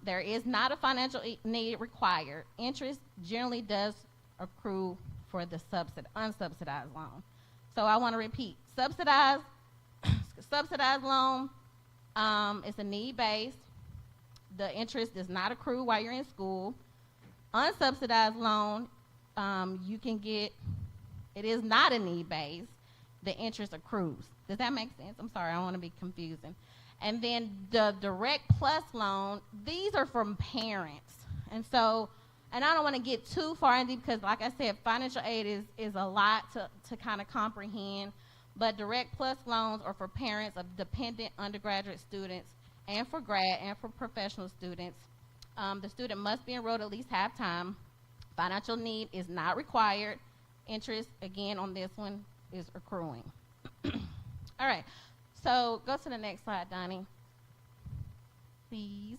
There is not a financial need required. Interest generally does accrue for the unsubsidized loan. So I want to repeat, subsidized loan is a need-based. The interest does not accrue while you're in school. Unsubsidized loan, you can get, it is not a need-based. The interest accrues. Does that make sense? I'm sorry, I don't want to be confusing. And then the Direct Plus loan, these are from parents. And so, and I don't want to get too far into because, like I said, financial aid is a lot to kind of comprehend. But Direct Plus loans are for parents of dependent undergraduate students and for grad and for professional students. The student must be enrolled at least half-time. Financial need is not required. Interest, again, on this one is accruing. All right, so go to the next slide, Donnie, please.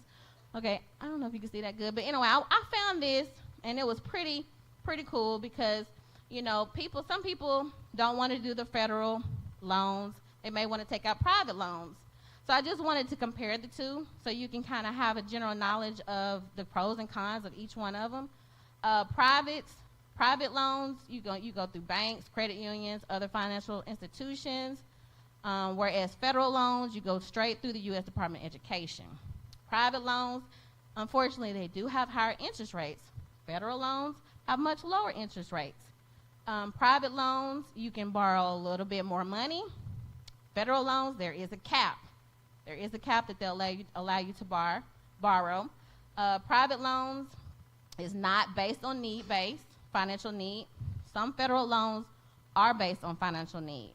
Okay, I don't know if you can see that good, but anyway, I found this, and it was pretty cool because, you know, some people don't want to do the federal loans. They may want to take out private loans. So I just wanted to compare the two so you can kind of have a general knowledge of the pros and cons of each one of them. Private loans, you go through banks, credit unions, other financial institutions, whereas federal loans, you go straight through the U.S. Department of Education. Private loans, unfortunately, they do have higher interest rates. Federal loans have much lower interest rates. Private loans, you can borrow a little bit more money. Federal loans, there is a cap. There is a cap that they'll allow you to borrow. Private loans is not based on need-based, financial need. Some federal loans are based on financial need.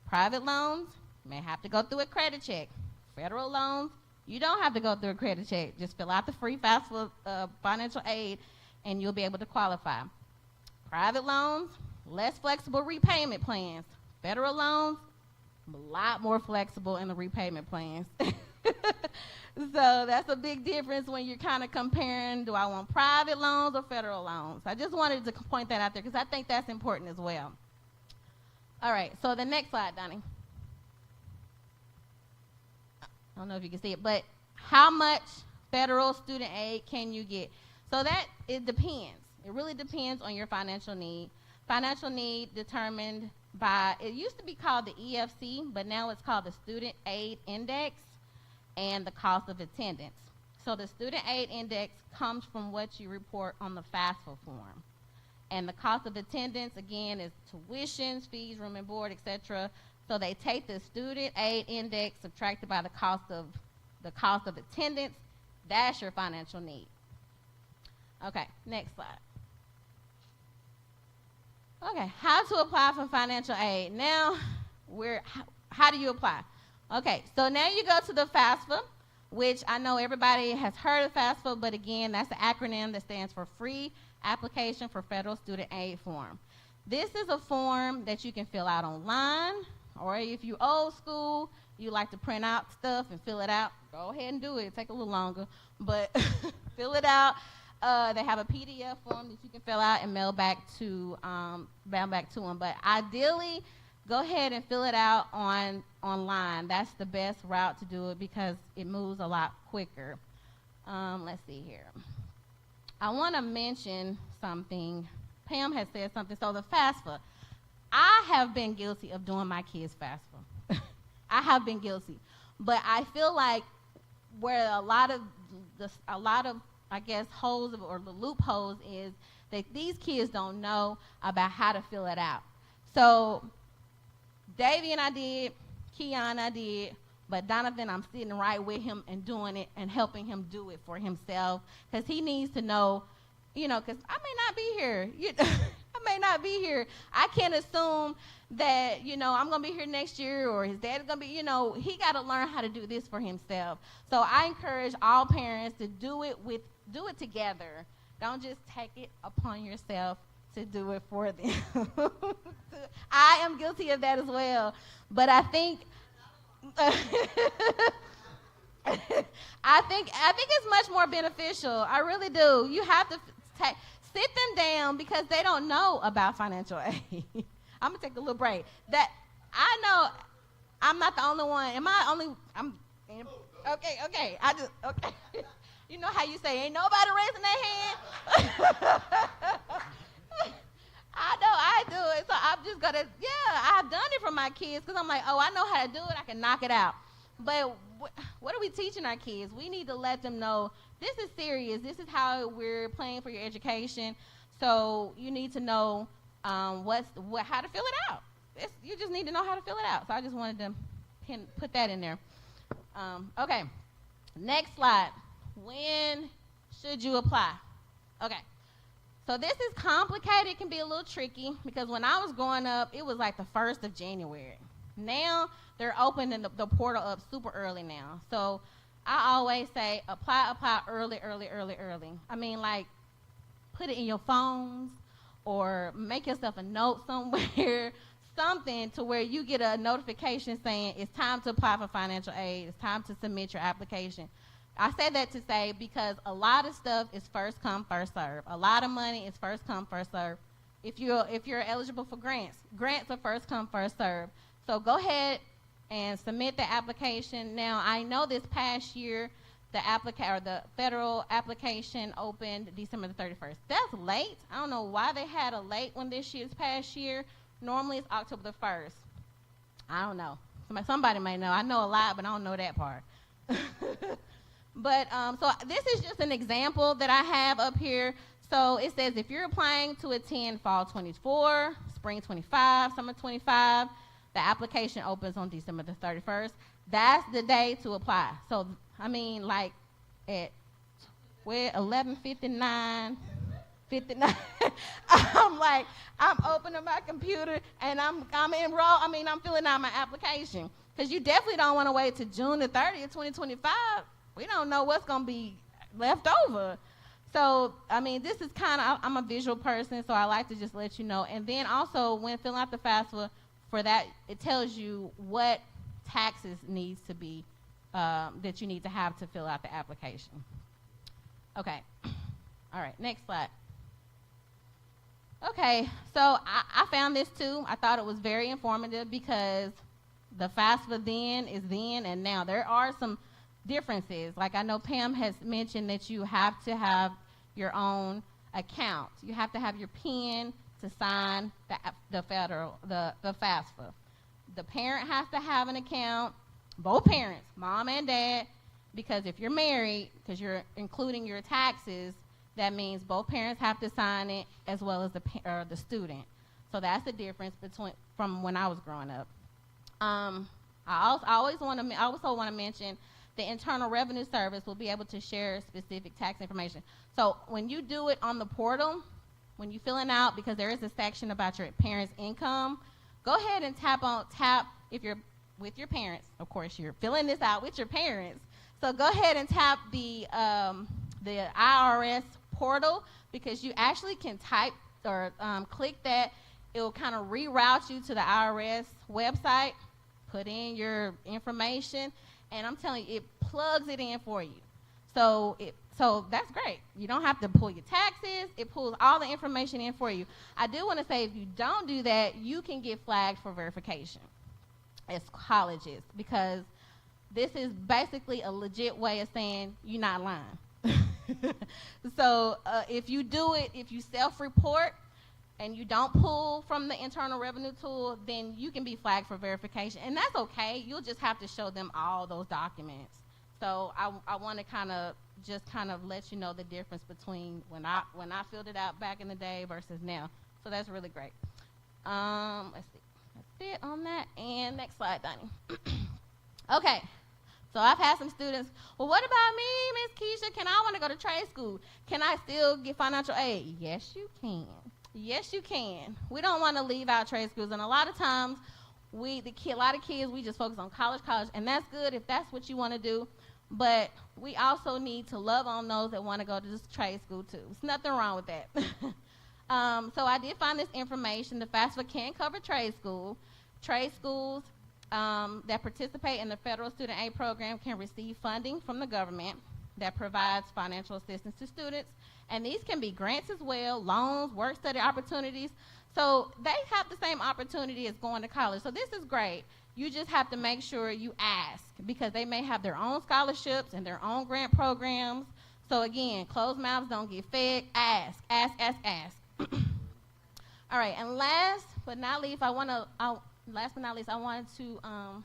Private loans may have to go through a credit check. Federal loans, you don't have to go through a credit check. Just fill out the free FAFSA financial aid, and you'll be able to qualify. Private loans, less flexible repayment plans. Federal loans, a lot more flexible in the repayment plans. So that's a big difference when you're kind of comparing, do I want private loans or federal loans? I just wanted to point that out there because I think that's important as well. All right, so the next slide, Donnie. I don't know if you can see it, but how much federal student aid can you get? So it depends. It really depends on your financial need. Financial need determined by, it used to be called the EFC, but now it's called the Student Aid Index and the cost of attendance. So the Student Aid Index comes from what you report on the FAFSA form. And the cost of attendance, again, is tuitions, fees, room and board, etc. So they take the Student Aid Index subtracted by the cost of attendance. That's your financial need. Okay, next slide. Okay, how to apply for financial aid. Now, how do you apply? Okay, so now you go to the FAFSA, which I know everybody has heard of FAFSA, but again, that's the acronym that stands for Free Application for Federal Student Aid Form. This is a form that you can fill out online, or if you're old school, you like to print out stuff and fill it out, go ahead and do it. It'll take a little longer, but fill it out. They have a PDF form that you can fill out and mail back to them. But ideally, go ahead and fill it out online. That's the best route to do it because it moves a lot quicker. Let's see here. I want to mention something. Pam has said something. So the FAFSA, I have been guilty of doing my kids' FAFSA. I have been guilty, but I feel like where a lot of I guess holes or the loopholes is that these kids don't know about how to fill it out. So Davey and I did, Keon I did, but Donovan, I'm sitting right with him and doing it and helping him do it for himself because he needs to know, because I may not be here. I may not be here. I can't assume that, I'm going to be here next year or his dad is going to be, he got to learn how to do this for himself. So I encourage all parents to do it together. Don't just take it upon yourself to do it for them. I am guilty of that as well. But I think I think it's much more beneficial. I really do. You have to sit them down because they don't know about financial aid. I'm gonna take a little break. That I know I'm not the only one. Am I only? Okay. You know how you say, ain't nobody raising their hand? I know I do it, so I'm just gonna, I've done it for my kids because I'm like, oh, I know how to do it, I can knock it out. But what are we teaching our kids? We need to let them know this is serious. This is how we're playing for your education. So you need to know how to fill it out. You just need to know how to fill it out. So I just wanted to put that in there. Okay, next slide. When should you apply? Okay, so this is complicated. It can be a little tricky because when I was growing up, it was like the 1st of January. Now they're opening the portal up super early now. So I always say apply early. I mean, like, put it in your phones or make yourself a note somewhere, something to where you get a notification saying it's time to apply for financial aid, it's time to submit your application. I say that to say because a lot of stuff is first come, first serve. A lot of money is first come, first serve. If you're eligible for grants are first come, first serve. So go ahead and submit the application. Now, I know this past year the federal application opened December the 31st. That's late. I don't know why they had a late one this past year. Normally it's October the 1st. I don't know. Somebody may know. I know a lot, but I don't know that part. But so this is just an example that I have up here. So it says if you're applying to attend fall 24, spring 25, summer 25, the application opens on December the 31st. That's the day to apply. So, I mean, like at 11:59, I'm opening my computer and I'm enrolled. I mean, I'm filling out my application because you definitely don't want to wait till June the 30th, 2025. We don't know what's going to be left over. So, I mean, this is I'm a visual person, so I like to just let you know. And then also when filling out the FAFSA, for that, it tells you what taxes needs to be, that you need to have to fill out the application. Okay. All right, next slide. Okay, so I found this too. I thought it was very informative because the FAFSA then is then and now. There are some differences. Like I know Pam has mentioned that you have to have your own account. You have to have your PIN to sign the FAFSA. The parent has to have an account, both parents, mom and dad, because if you're married, because you're including your taxes, that means both parents have to sign it as well as the student. So that's the difference from when I was growing up. I also want to mention the Internal Revenue Service will be able to share specific tax information. So when you do it on the portal, when you fill it out, because there is a section about your parents' income, go ahead and tap if you're with your parents. Of course, you're filling this out with your parents. So go ahead and tap the IRS portal because you actually can type or click that. It will kind of reroute you to the IRS website, put in your information, and I'm telling you, it plugs it in for you. So that's great. You don't have to pull your taxes. It pulls all the information in for you. I do want to say if you don't do that, you can get flagged for verification as colleges because this is basically a legit way of saying you're not lying. So if you do it, if you self-report and you don't pull from the Internal Revenue tool, then you can be flagged for verification. And that's okay. You'll just have to show them all those documents. So I want to kind of let you know the difference between when I filled it out back in the day versus now. So that's really great. Let's see. That's it on that. And next slide, Donnie. Okay. So I've had some students, well, what about me, Miss Keisha? I want to go to trade school. Can I still get financial aid? Yes, you can. Yes, you can. We don't want to leave out trade schools. And a lot of times, a lot of kids, we just focus on college, and that's good if that's what you want to do. But we also need to love on those that want to go to this trade school, too. There's nothing wrong with that. So I did find this information. The FAFSA can cover trade school. Trade schools that participate in the federal student aid program can receive funding from the government that provides financial assistance to students. And these can be grants as well, loans, work study opportunities. So they have the same opportunity as going to college. So this is great. You just have to make sure you ask because they may have their own scholarships and their own grant programs. So again, closed mouths don't get fed. Ask, ask, ask, ask. All right, and last but not least, I wanted to, can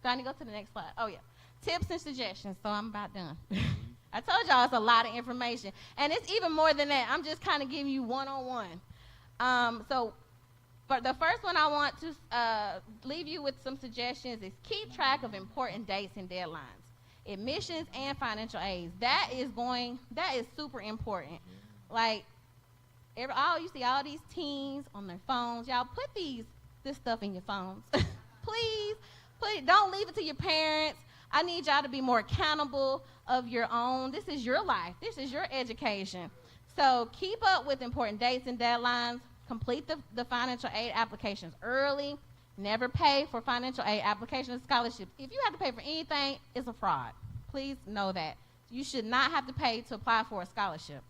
I go to the next slide? Oh yeah, tips and suggestions. So I'm about done. I told y'all it's a lot of information, and it's even more than that. I'm just kind of giving you one-on-one. So for the first one, I want to leave you with some suggestions is keep track of important dates and deadlines. Admissions and financial aids. That is super important. Like, you see all these teens on their phones. Y'all put this stuff in your phones. Please, don't leave it to your parents. I need y'all to be more accountable of your own. This is your life. This is your education. So keep up with important dates and deadlines. Complete the financial aid applications early. Never pay for financial aid applications and scholarships. If you have to pay for anything, it's a fraud. Please know that. You should not have to pay to apply for a scholarship.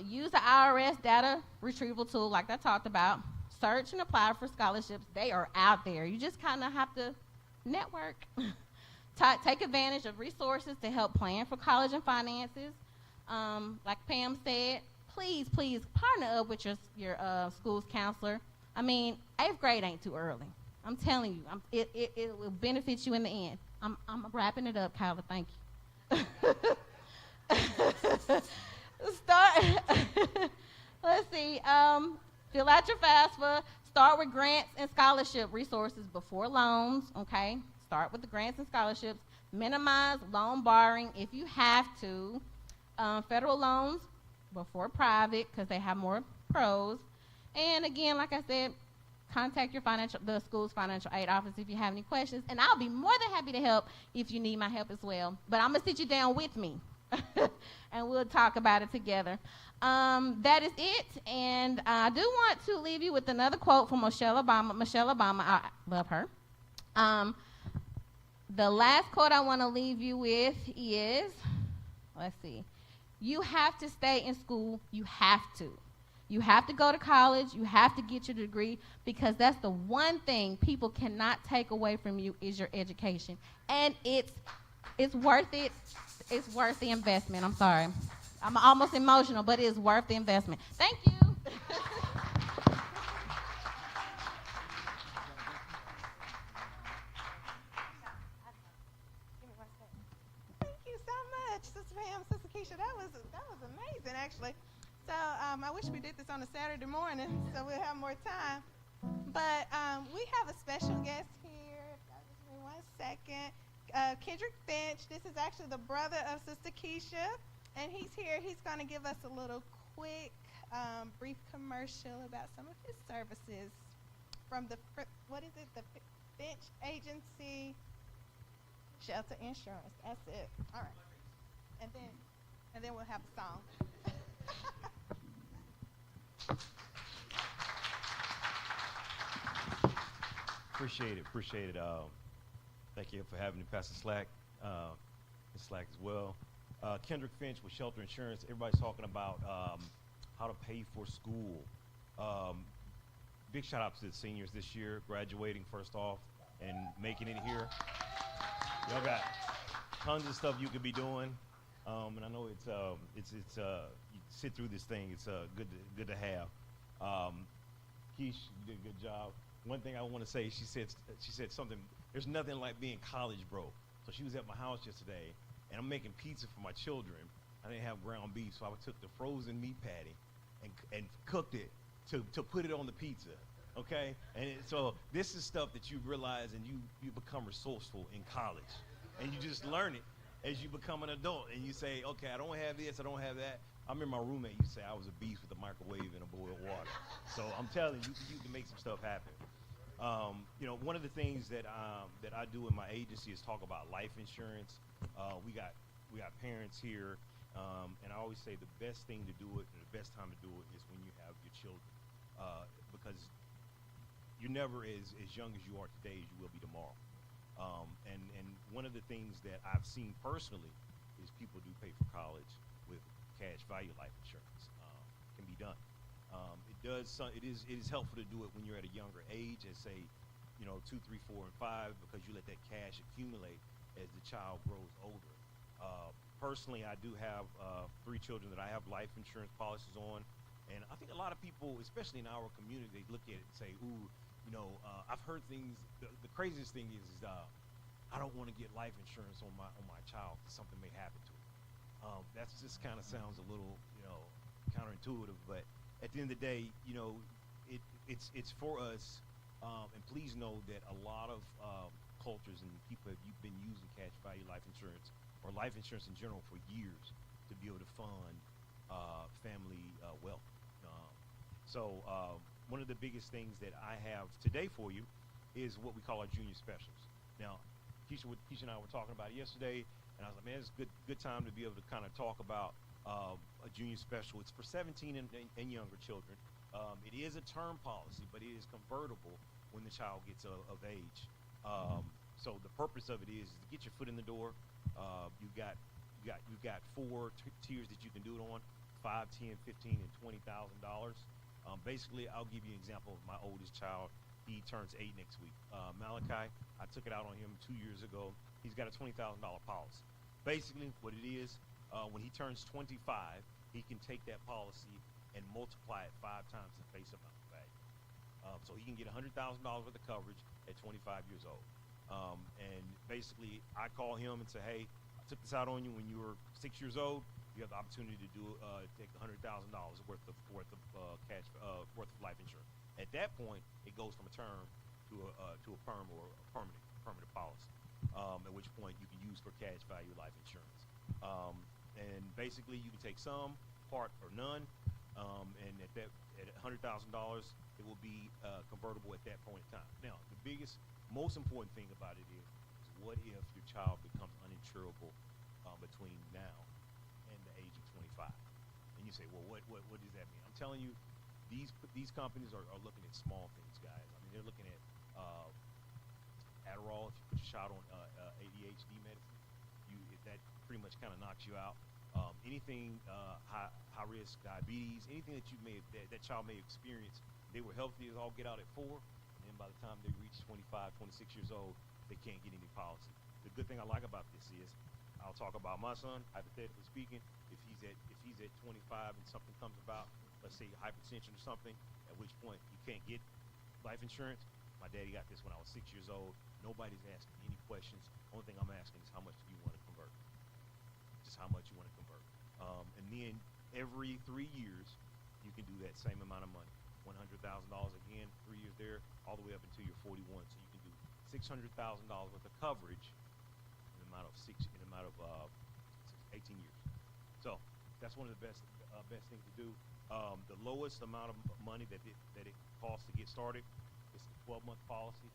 Use the IRS data retrieval tool like I talked about. Search and apply for scholarships. They are out there. You just kind of have to network. Take advantage of resources to help plan for college and finances. Like Pam said, please partner up with your school's counselor. I mean, 8th grade ain't too early. I'm telling you, it will benefit you in the end. I'm wrapping it up, Kyla. Thank you. Let's see. Fill out your FAFSA. Start with grants and scholarship resources before loans. Okay. Start with the grants and scholarships. Minimize loan borrowing if you have to. Federal loans before private because they have more pros. And again, like I said, contact the school's financial aid office if you have any questions. And I'll be more than happy to help if you need my help as well. But I'm going to sit you down with me, and we'll talk about it together. That is it. And I do want to leave you with another quote from Michelle Obama. Michelle Obama, I love her. The last quote I want to leave you with is, let's see, you have to stay in school. You have to. You have to go to college. You have to get your degree because that's the one thing people cannot take away from you is your education. And it's worth it. It's worth the investment. I'm sorry. I'm almost emotional, but it's worth the investment. Thank you. Thank you so much, Sister Pam, Sister Keisha. That was amazing, actually. So I wish we did this on a Saturday morning so we'll have more time. But we have a special guest here. Give me 1 second. Kendrick Finch. This is actually the brother of Sister Keisha. And he's here. He's going to give us a little quick, brief commercial about some of his services from the Finch Agency Shelter Insurance. That's it. All right. And then we'll have a song. Appreciate it. Thank you for having me, Pastor Slack, Ms. Slack as well. Kendrick Finch with Shelter Insurance. Everybody's talking about how to pay for school. Big shout out to the seniors this year, graduating first off and making it here. Y'all got tons of stuff you could be doing, and I know it's you sit through this thing. It's good to have. Keish, you did a good job. One thing I want to say, she said something. There's nothing like being college broke. So she was at my house yesterday, and I'm making pizza for my children. I didn't have ground beef, so I took the frozen meat patty and cooked it to put it on the pizza. Okay, so this is stuff that you realize, and you become resourceful in college, and you just learn it as you become an adult, and you say, okay, I don't have this, I don't have that. I remember my roommate used to say I was a beast with a microwave and a boiled water. So I'm telling you, you can make some stuff happen. One of the things that I do in my agency is talk about life insurance. We got parents here, and I always say the best thing to do it, and the best time to do it is when you have your children, because you're never as young as you are today as you will be tomorrow. And one of the things that I've seen personally is people do pay for college with cash value life insurance. Can be done. It is helpful to do it when you're at a younger age, as say, 2, 3, 4, and 5, because you let that cash accumulate as the child grows older. personally, I do have 3 children that I have life insurance policies on, and I think a lot of people, especially in our community, they look at it and say, "Ooh, I've heard things." The craziest thing is I don't want to get life insurance on my child because something may happen to him. That's just kind of sounds a little, counterintuitive, but at the end of the day, it's for us. And please know that a lot of cultures and people have been using cash value life insurance or life insurance in general for years to be able to fund family wealth. So one of the biggest things that I have today for you is what we call our junior specials. Now, Keisha and I were talking about it yesterday, and I was like, man, it's a good time to be able to kind of talk about a junior special. It's for 17 and younger children. It is a term policy, but it is convertible when the child gets of age. So the purpose of it is to get your foot in the door. You've got 4 tiers that you can do it on: $5, $10, $15, and $20,000. Basically, I'll give you an example of my oldest child. He turns 8 next week. Malachi, I took it out on him 2 years ago. He's got a $20,000 policy. Basically, what it is, when he turns 25, he can take that policy and multiply it 5 times the face amount value. So he can get $100,000 worth of coverage at 25 years old. And basically, I call him and say, hey, I took this out on you when you were 6 years old. You have the opportunity to take $100,000 worth of life insurance. At that point, it goes from a term to a perm or a permanent policy. At which point you can use for cash value life insurance. And basically, you can take some, part, or none. And at $100,000, it will be convertible at that point in time. Now, the most important thing about it is what if your child becomes uninsurable between now and the age of 25? And you say, well, what does that mean? I'm telling you, these companies are looking at small things, guys. I mean, they're looking at Adderall. If you put your child on ADHD medicine, that pretty much kind of knocks you out. Anything high risk diabetes, anything that child may experience, they were healthy as all get out at 4, and then by the time they reach 25, 26 years old, they can't get any policy. The good thing I like about this is, I'll talk about my son, hypothetically speaking. If he's at 25 and something comes about, let's say hypertension or something, at which point you can't get life insurance. My daddy got this when I was 6 years old. Nobody's asking me any questions. Only thing I'm asking is how much do you want to convert? Just how much you want to convert. And then every 3 years, you can do that same amount of money. $100,000 again, 3 years there, all the way up until you're 41. So you can do $600,000 worth of coverage in a matter of 18 years. So that's one of the best things to do. The lowest amount of money that it costs to get started is a 12-month policy.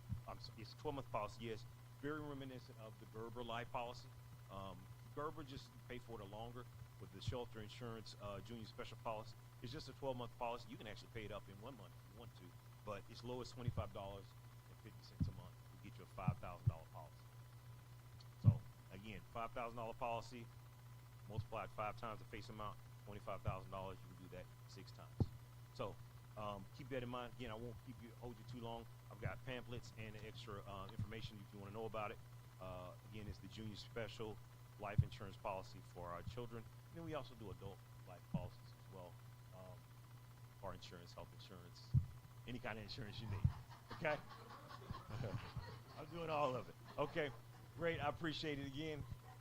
It's a 12-month policy, yes. Very reminiscent of the Gerber life policy. Gerber just pay for it longer. With the shelter insurance junior special policy, it's just a 12-month policy. You can actually pay it up in 1 month if you want to, but it's low as $25.50 a month to get you a $5,000 policy. So again, $5,000 policy multiplied 5 times the face amount, $25,000. You can do that 6 times. So keep that in mind. Again, I won't hold you too long. I've got pamphlets and extra information if you want to know about it. Again, it's the junior special life insurance policy for our children. And then we also do adult life policies as well. Car insurance, health insurance, any kind of insurance you need. Okay? I'm doing all of it. Okay, great. I appreciate it again.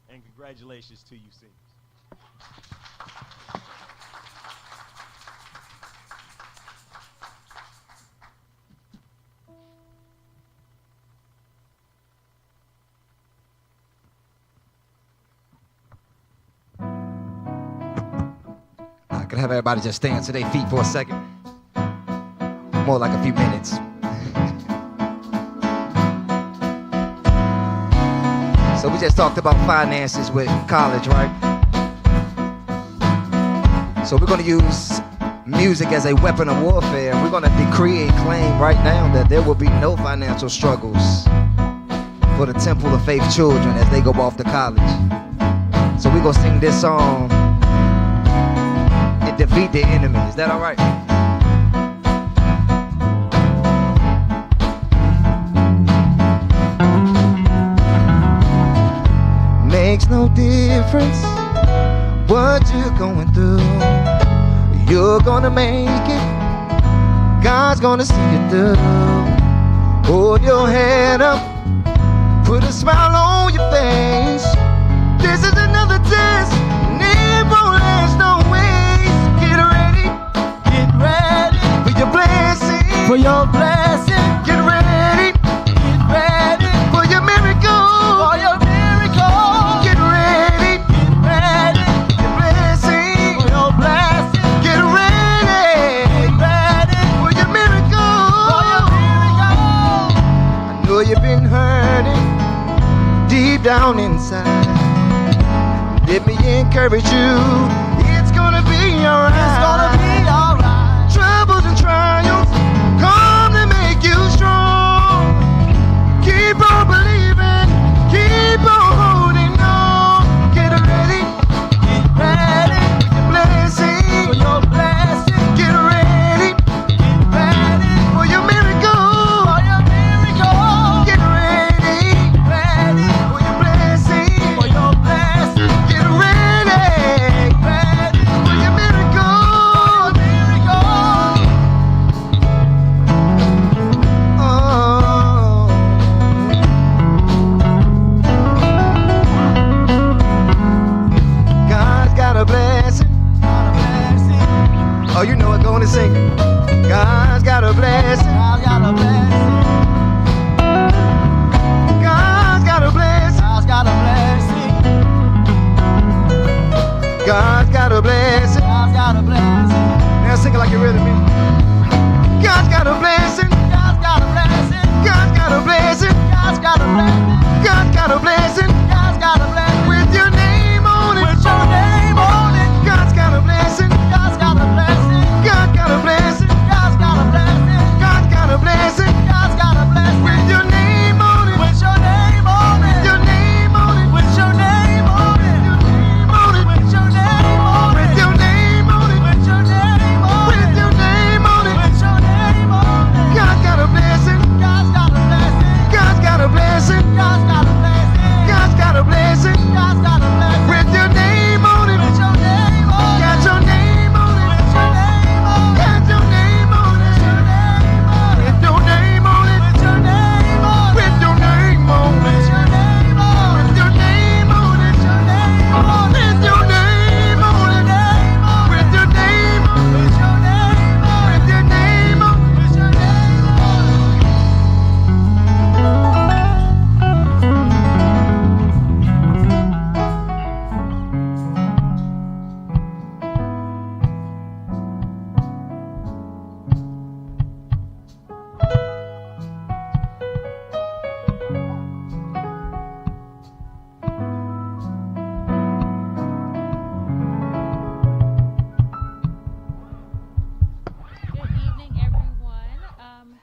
And congratulations to you seniors. Can I have everybody just stand to their feet for a second? More like a few minutes. So we just talked about finances with college, right? So we're going to use music as a weapon of warfare. We're going to decree and claim right now that there will be no financial struggles for the Temple of Faith children as they go off to college. So we're going to sing this song and defeat the enemy. Is that all right? Makes no difference what you're going through. You're gonna make it. God's gonna see you through. Hold your head up. Put a smile on your face. This is another test. And it won't last always. Get ready. Get ready For your blessing. for your blessing. Get ready. Get ready For your miracle. for your miracle. Get ready. Get ready Your blessing. for your blessing. Get ready. Get ready For your miracle. for your miracle. I know you've been hurting deep down inside. Let me encourage you. It's gonna be alright. It's gonna be alright. Troubles and trials come to make you strong. Keep on believing. Keep on holding on. Get ready. Get ready Blessing. for your blessing. Get ready Get ready for your miracle. for your miracle. Get ready Ready for your blessing. for your blessing. Get ready Ready for your miracle. miracle. Oh. God's got a blessing. Got a blessing. Oh, you know it. Go on and sing it. God's got a blessing. God's got a blessing. God's got a blessing. God's got a blessing. God's got a blessing. God's got a blessing. Now sing it like you really mean it. God's got a blessing. God's got a blessing. God's got a blessing. God's got a blessing. God's got a blessing. God's got a blessing. With your name on it. With your name on it. God's got a blessing. God's got a blessing. God's got a blessing. God's got a blessing. God's got a blessing. God's got a blessing. With your name on it. With your name on it. Your name on it. With your name on it. Your name on it. With your name on With it. your name on it. With your name on With it. your name on it. With your name on it. God's got a blessing. God's got a blessing. God's got a blessing. God's got a blessing. God's got a blessing. God's got a blessing. With your name on it. With your name on it. Got your name on it. With your name on it. Got your name on it. With your name on it. With your name on it. With your name on it. With your name on it. With your name on it. With your name on it. With your name on it. With your name on it. With your name on it. With your name on it. With your name on it. Good evening, everyone.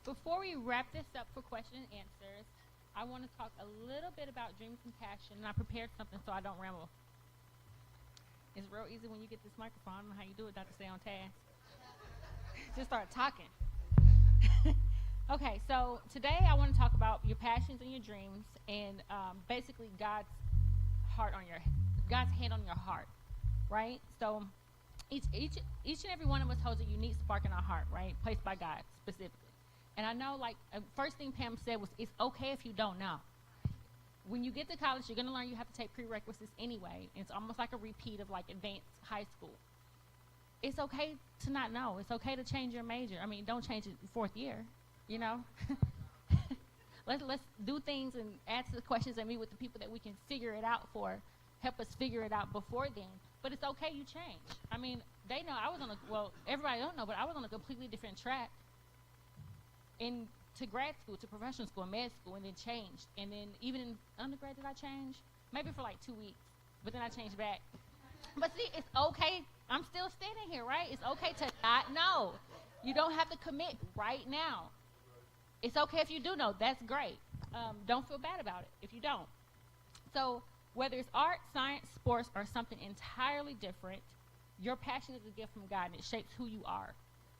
Before we wrap this up for question and answers, I want to talk a little bit about dream compassion, and I prepared something so I don't ramble. It's real easy when you get this microphone. I don't know how you do it, not to stay on task. Just start talking. Okay, so today I want to talk about your passions and your dreams, and basically God's hand on your heart, right? So each and every one of us holds a unique spark in our heart, right? Placed by God specifically. And I know, like, first thing Pam said was, it's okay if you don't know. When you get to college, you're going to learn you have to take prerequisites anyway. It's almost like a repeat of, like, advanced high school. It's okay to not know. It's okay to change your major. I mean, don't change it fourth year, you know? Let's do things and answer questions and meet with the people that we can figure it out for, help us figure it out before then. But it's okay you change. I mean, they know I was on everybody don't know, but I was on a completely different track to grad school, to professional school, med school, and then changed. And then even in undergrad, did I change? Maybe for like 2 weeks, but then I changed back. But see, it's okay. I'm still standing here, right? It's okay to not know. You don't have to commit right now. It's okay if you do know. That's great. Don't feel bad about it if you don't. So whether it's art, science, sports, or something entirely different, your passion is a gift from God, and it shapes who you are.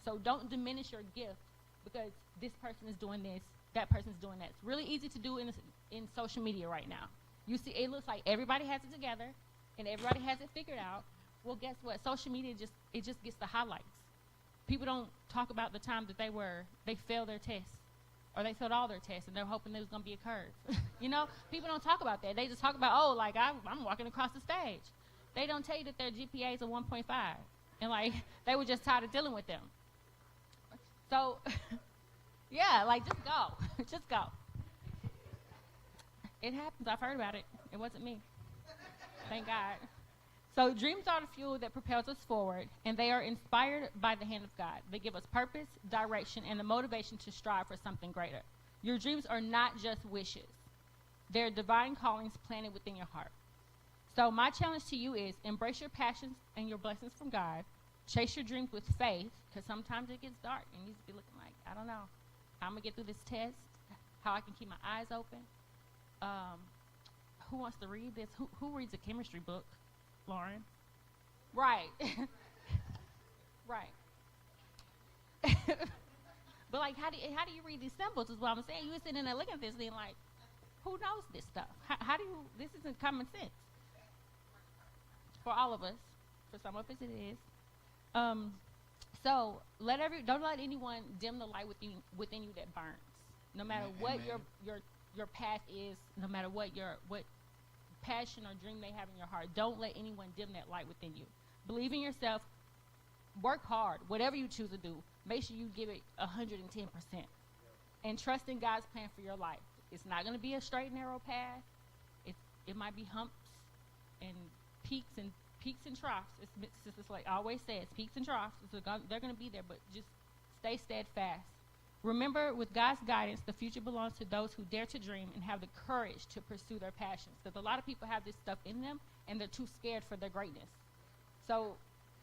So don't diminish your gift because this person is doing this, that person's doing that. It's really easy to do in social media right now. You see, it looks like everybody has it together. and everybody has it figured out. Well, guess what? Social media just gets the highlights. People don't talk about the time that they failed their tests, or they failed all their tests, and they're hoping there was going to be a curve. You know, people don't talk about that. They just talk about, oh, like I'm walking across the stage. They don't tell you that their GPAs are 1.5, and like they were just tired of dealing with them. So, yeah, like just go, just go. It happens. I've heard about it. It wasn't me. Thank God. So dreams are the fuel that propels us forward, and they are inspired by the hand of God. They give us purpose, direction, and the motivation to strive for something greater. Your dreams are not just wishes. They're divine callings planted within your heart. So my challenge to you is embrace your passions and your blessings from God. Chase your dreams with faith, because sometimes it gets dark, and you just be looking like, I don't know how I'm going to get through this test, how I can keep my eyes open. Who wants to read this? Who reads a chemistry book? Lauren? Right. Right. But like, how do you read these symbols is what I'm saying. You were sitting there looking at this thing like, who knows this stuff? How do you, this isn't common sense. For all of us. For some of us it is. So don't let anyone dim the light within you that burns. No matter what your path is, no matter what passion or dream they have in your heart, don't let anyone dim that light within you. Believe in yourself. Work hard. Whatever you choose to do, make sure you give it 110%. And trust in God's plan for your life. It's not going to be a straight, narrow path. It might be humps and peaks and troughs. It's like I always say, it's peaks and troughs. They're going to be there, but just stay steadfast. Remember, with God's guidance, the future belongs to those who dare to dream and have the courage to pursue their passions. Because a lot of people have this stuff in them, and they're too scared for their greatness. So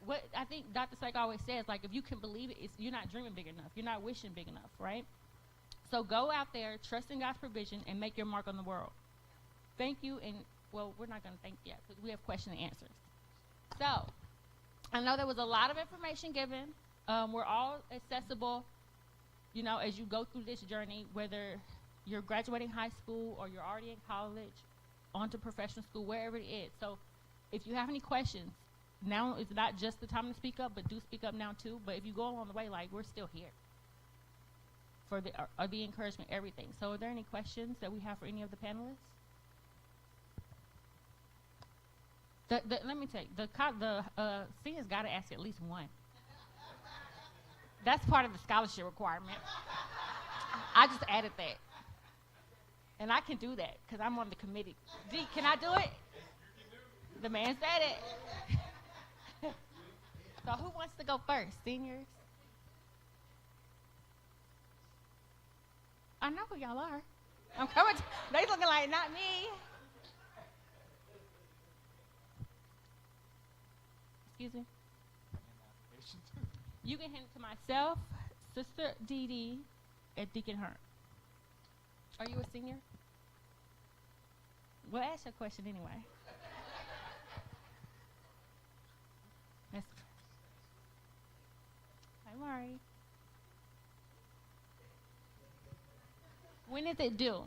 what I think Dr. Syke always says, like, if you can believe it, you're not dreaming big enough. You're not wishing big enough, right? So go out there, trust in God's provision, and make your mark on the world. Thank you, and, well, we're not going to thank you yet, because we have question and answers. So I know there was a lot of information given. We're all accessible, you know, as you go through this journey, whether you're graduating high school or you're already in college, onto professional school, wherever it is. So if you have any questions, now is not just the time to speak up, but do speak up now too. But if you go along the way, like, we're still here for the encouragement, everything. So are there any questions that we have for any of the panelists? Let me tell you, the seniors got to ask at least one. That's part of the scholarship requirement. I just added that. And I can do that because I'm on the committee. D, can I do it? The man said it. So who wants to go first? Seniors? I know who y'all are. I'm coming. They looking like, not me. Excuse me. You can hand it to myself, Sister Dee Dee, and Deacon Hurt. Are you a senior? Well, ask your question anyway. Hi, Mari. When is it due?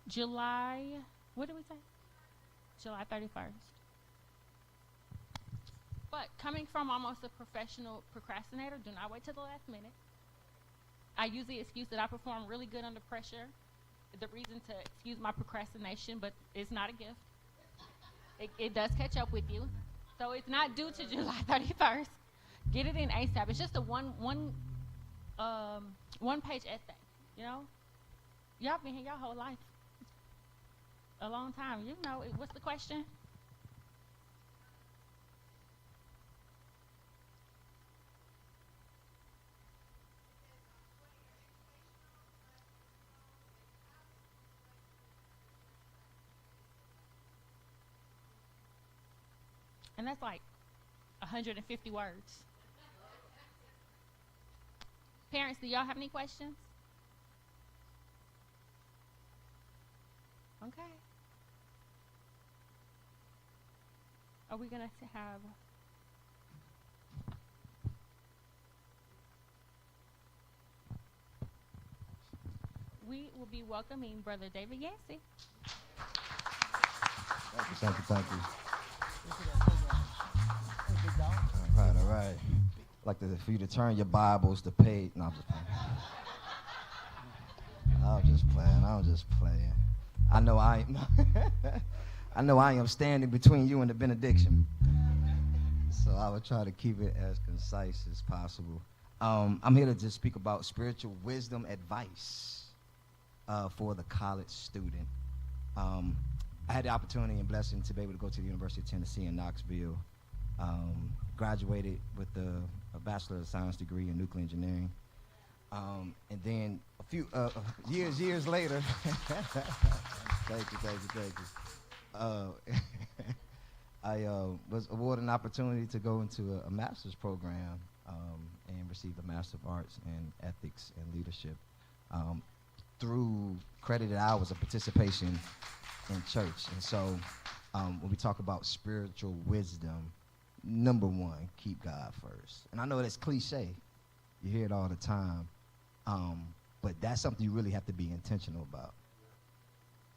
July, what did we say? July 31st. But coming from almost a professional procrastinator, do not wait till the last minute. I use the excuse that I perform really good under pressure. The reason to excuse my procrastination, but it's not a gift. It does catch up with you. So it's not due to July 31st. Get it in ASAP. It's just a one-page essay, you know? Y'all been here your whole life. A long time. You know, what's the question? And that's like 150 words. Parents, do y'all have any questions? Okay. Are we going to have... We will be welcoming Brother David Yancey. Thank you. right. For you to turn your Bibles to page. No, I'm just playing. I'm just playing. I know I am standing between you and the benediction. So I would try to keep it as concise as possible. I'm here to just speak about spiritual wisdom advice for the college student. I had the opportunity and blessing to be able to go to the University of Tennessee in Knoxville. Graduated with a Bachelor of Science degree in nuclear engineering. And then a few years later, thank you. I was awarded an opportunity to go into a master's program and receive a Master of Arts in Ethics and Leadership through credited hours of participation in church. And so when we talk about spiritual wisdom, number one, keep God first. And I know that's cliche. You hear it all the time. But that's something you really have to be intentional about.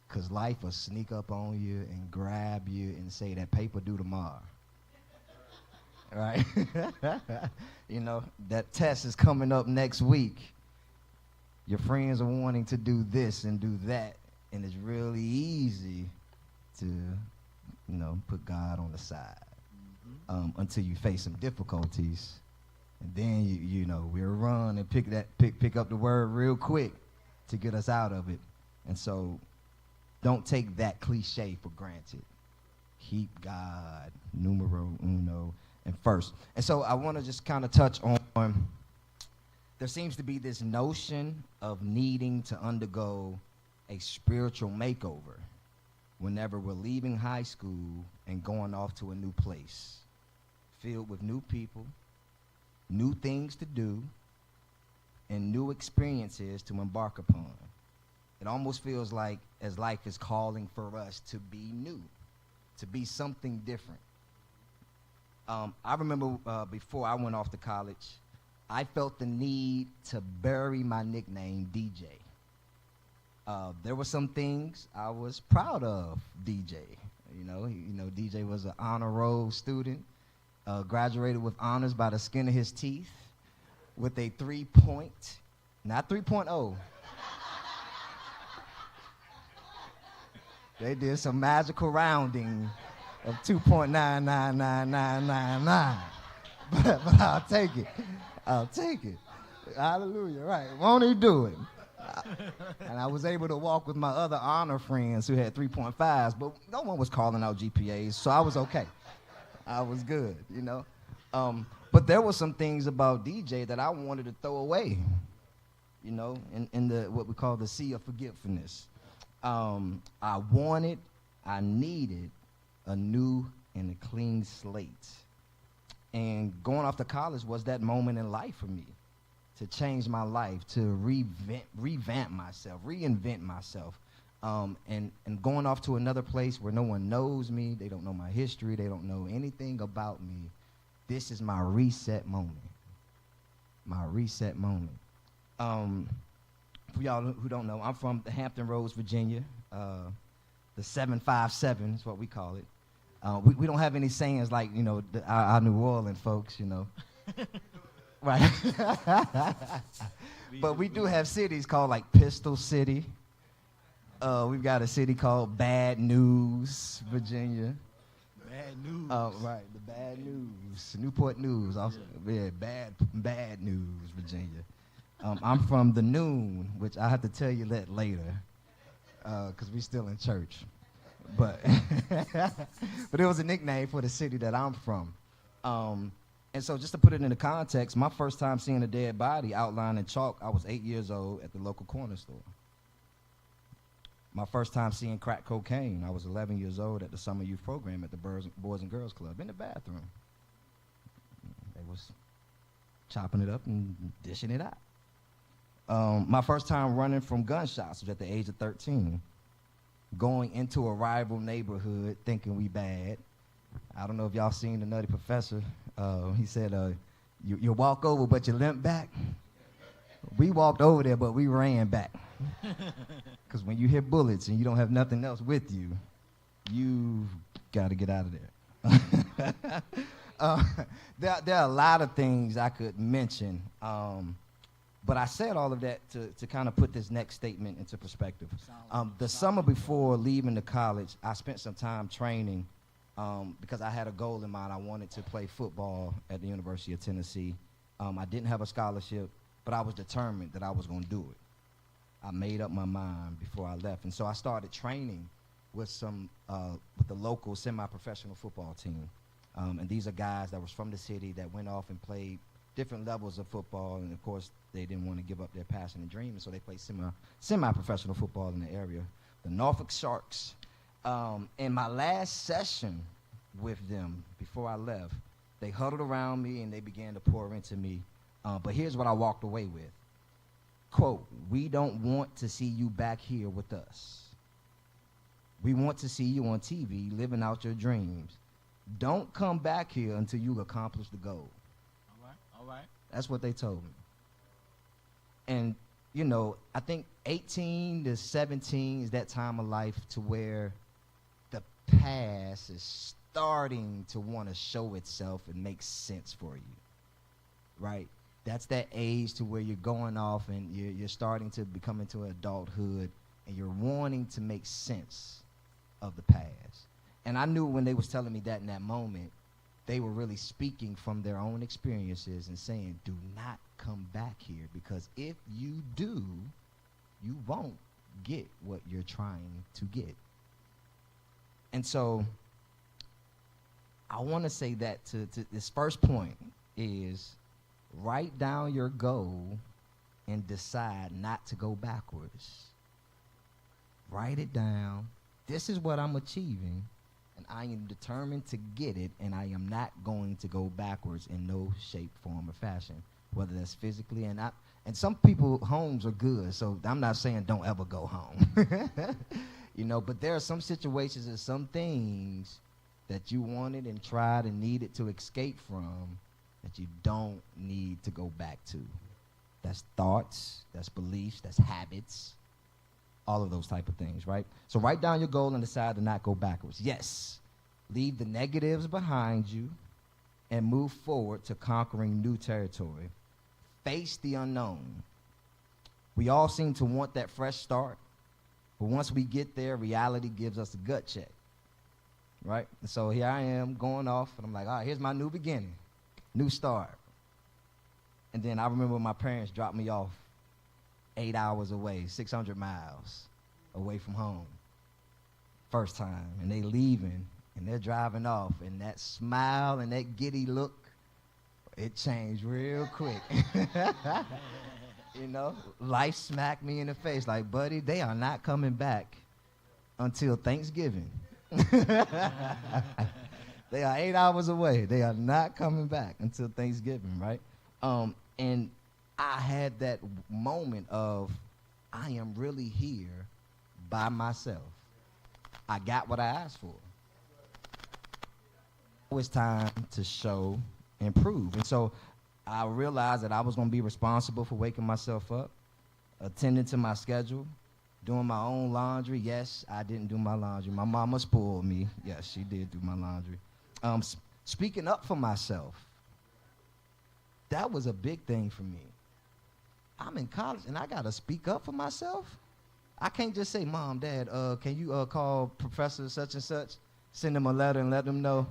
Because life will sneak up on you and grab you and say that paper due tomorrow. Right? You know, that test is coming up next week. Your friends are wanting to do this and do that. And it's really easy to, put God on the side until you face some difficulties. And then, we'll run and pick up the word real quick to get us out of it. And so don't take that cliche for granted. Keep God numero uno and first. And so I want to just kind of touch on, there seems to be this notion of needing to undergo a spiritual makeover whenever we're leaving high school and going off to a new place, filled with new people, new things to do, and new experiences to embark upon. It almost feels like as life is calling for us to be new, to be something different. I remember before I went off to college, I felt the need to bury my nickname DJ. There were some things I was proud of DJ. DJ was an honor roll student, graduated with honors by the skin of his teeth with a 3-point, not 3.0. They did some magical rounding of 2.99999. But I'll take it. Hallelujah, right. Won't he do it? And I was able to walk with my other honor friends who had 3.5s, but no one was calling out GPAs, so I was okay. I was good, But there were some things about DJ that I wanted to throw away, in the what we call the sea of forgetfulness. I needed a new and a clean slate. And going off to college was that moment in life for me to change my life, to reinvent myself. And going off to another place where no one knows me, they don't know my history, they don't know anything about me. This is my reset moment. For y'all who don't know, I'm from the Hampton Roads, Virginia. The 757 is what we call it. We don't have any sayings like, our New Orleans folks, Right. But we do have cities called like Pistol City. We've got a city called Bad News, Virginia. Bad news. Right, the Bad News. Newport News. Also, yeah, bad News, Virginia. I'm from the Noon, which I have to tell you that later, because we're still in church. But but it was a nickname for the city that I'm from. And so just to put it into context, my first time seeing a dead body outlined in chalk, I was 8 years old at the local corner store. My first time seeing crack cocaine, I was 11 years old at the summer youth program at the Boys and Girls Club in the bathroom. They was chopping it up and dishing it out. My first time running from gunshots was at the age of 13. Going into a rival neighborhood thinking we bad. I don't know if y'all seen The Nutty Professor. He said, you walk over, but you limp back. We walked over there, but we ran back. Because when you hit bullets and you don't have nothing else with you, you've got to get out of there. Uh, there are a lot of things I could mention, but I said all of that to kind of put this next statement into perspective. The summer before leaving the college, I spent some time training because I had a goal in mind. I wanted to play football at the University of Tennessee. I didn't have a scholarship, but I was determined that I was going to do it. I made up my mind before I left, and so I started training with with the local semi-professional football team. And these are guys that was from the city that went off and played different levels of football, and of course they didn't want to give up their passion and dream, and so they played semi-professional football in the area. The Norfolk Sharks. In my last session with them before I left, they huddled around me and they began to pour into me. But here's what I walked away with. Quote, "We don't want to see you back here with us. We want to see you on TV living out your dreams. Don't come back here until you accomplish the goal." All right. That's what they told me. And, you know, I think 18 to 17 is that time of life to where the past is starting to want to show itself and make sense for you, right? That's that age to where you're going off and you're starting to become into adulthood and you're wanting to make sense of the past. And I knew when they was telling me that in that moment, they were really speaking from their own experiences and saying, do not come back here, because if you do, you won't get what you're trying to get. And so I want to say that to this first point is write down your goal and decide not to go backwards. Write it down. This is what I'm achieving, and I am determined to get it, and I am not going to go backwards in no shape, form, or fashion, whether that's physically and not. And some people, homes are good, so I'm not saying don't ever go home. You know, but there are some situations and some things that you wanted and tried and needed to escape from that you don't need to go back to. That's thoughts, that's beliefs, that's habits, all of those type of things, right? So write down your goal and decide to not go backwards. Yes, leave the negatives behind you and move forward to conquering new territory. Face the unknown. We all seem to want that fresh start, but once we get there, reality gives us a gut check, right? And so here I am going off, and I'm like, all right, here's my new beginning, new start. And then I remember my parents dropped me off 8 hours away, 600 miles away from home. First time, and they leaving, and they're driving off, and that smile and that giddy look, it changed real quick. You know, life smacked me in the face like, buddy, they are not coming back until Thanksgiving. They are 8 hours away. They are not coming back until Thanksgiving, right? And I had that moment of, I am really here by myself. I got what I asked for. It was time to show and prove. And so I realized that I was going to be responsible for waking myself up, attending to my schedule, doing my own laundry. Yes, I didn't do my laundry. My mama spoiled me. Yes, she did do my laundry. Speaking up for myself. That was a big thing for me. I'm in college, and I got to speak up for myself. I can't just say, Mom, Dad, can you call Professor such and such, send them a letter and let them know?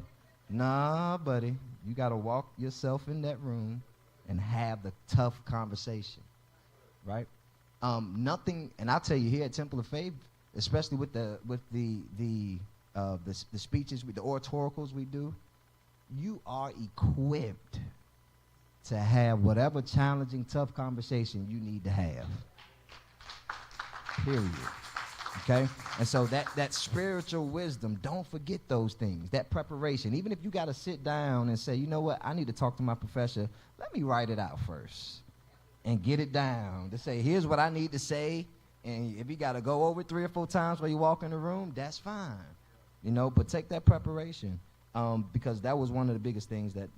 Nah, buddy, you got to walk yourself in that room and have the tough conversation, right? Nothing, and I'll tell you here at Temple of Faith, especially with the speeches, with the oratoricals we do, you are equipped to have whatever challenging, tough conversation you need to have. Period. Okay? And so that spiritual wisdom, don't forget those things, that preparation. Even if you got to sit down and say, you know what, I need to talk to my professor, let me write it out first and get it down to say, here's what I need to say. And if you got to go over it 3 or 4 times while you walk in the room, that's fine. You know, but take that preparation. Because that was one of the biggest things that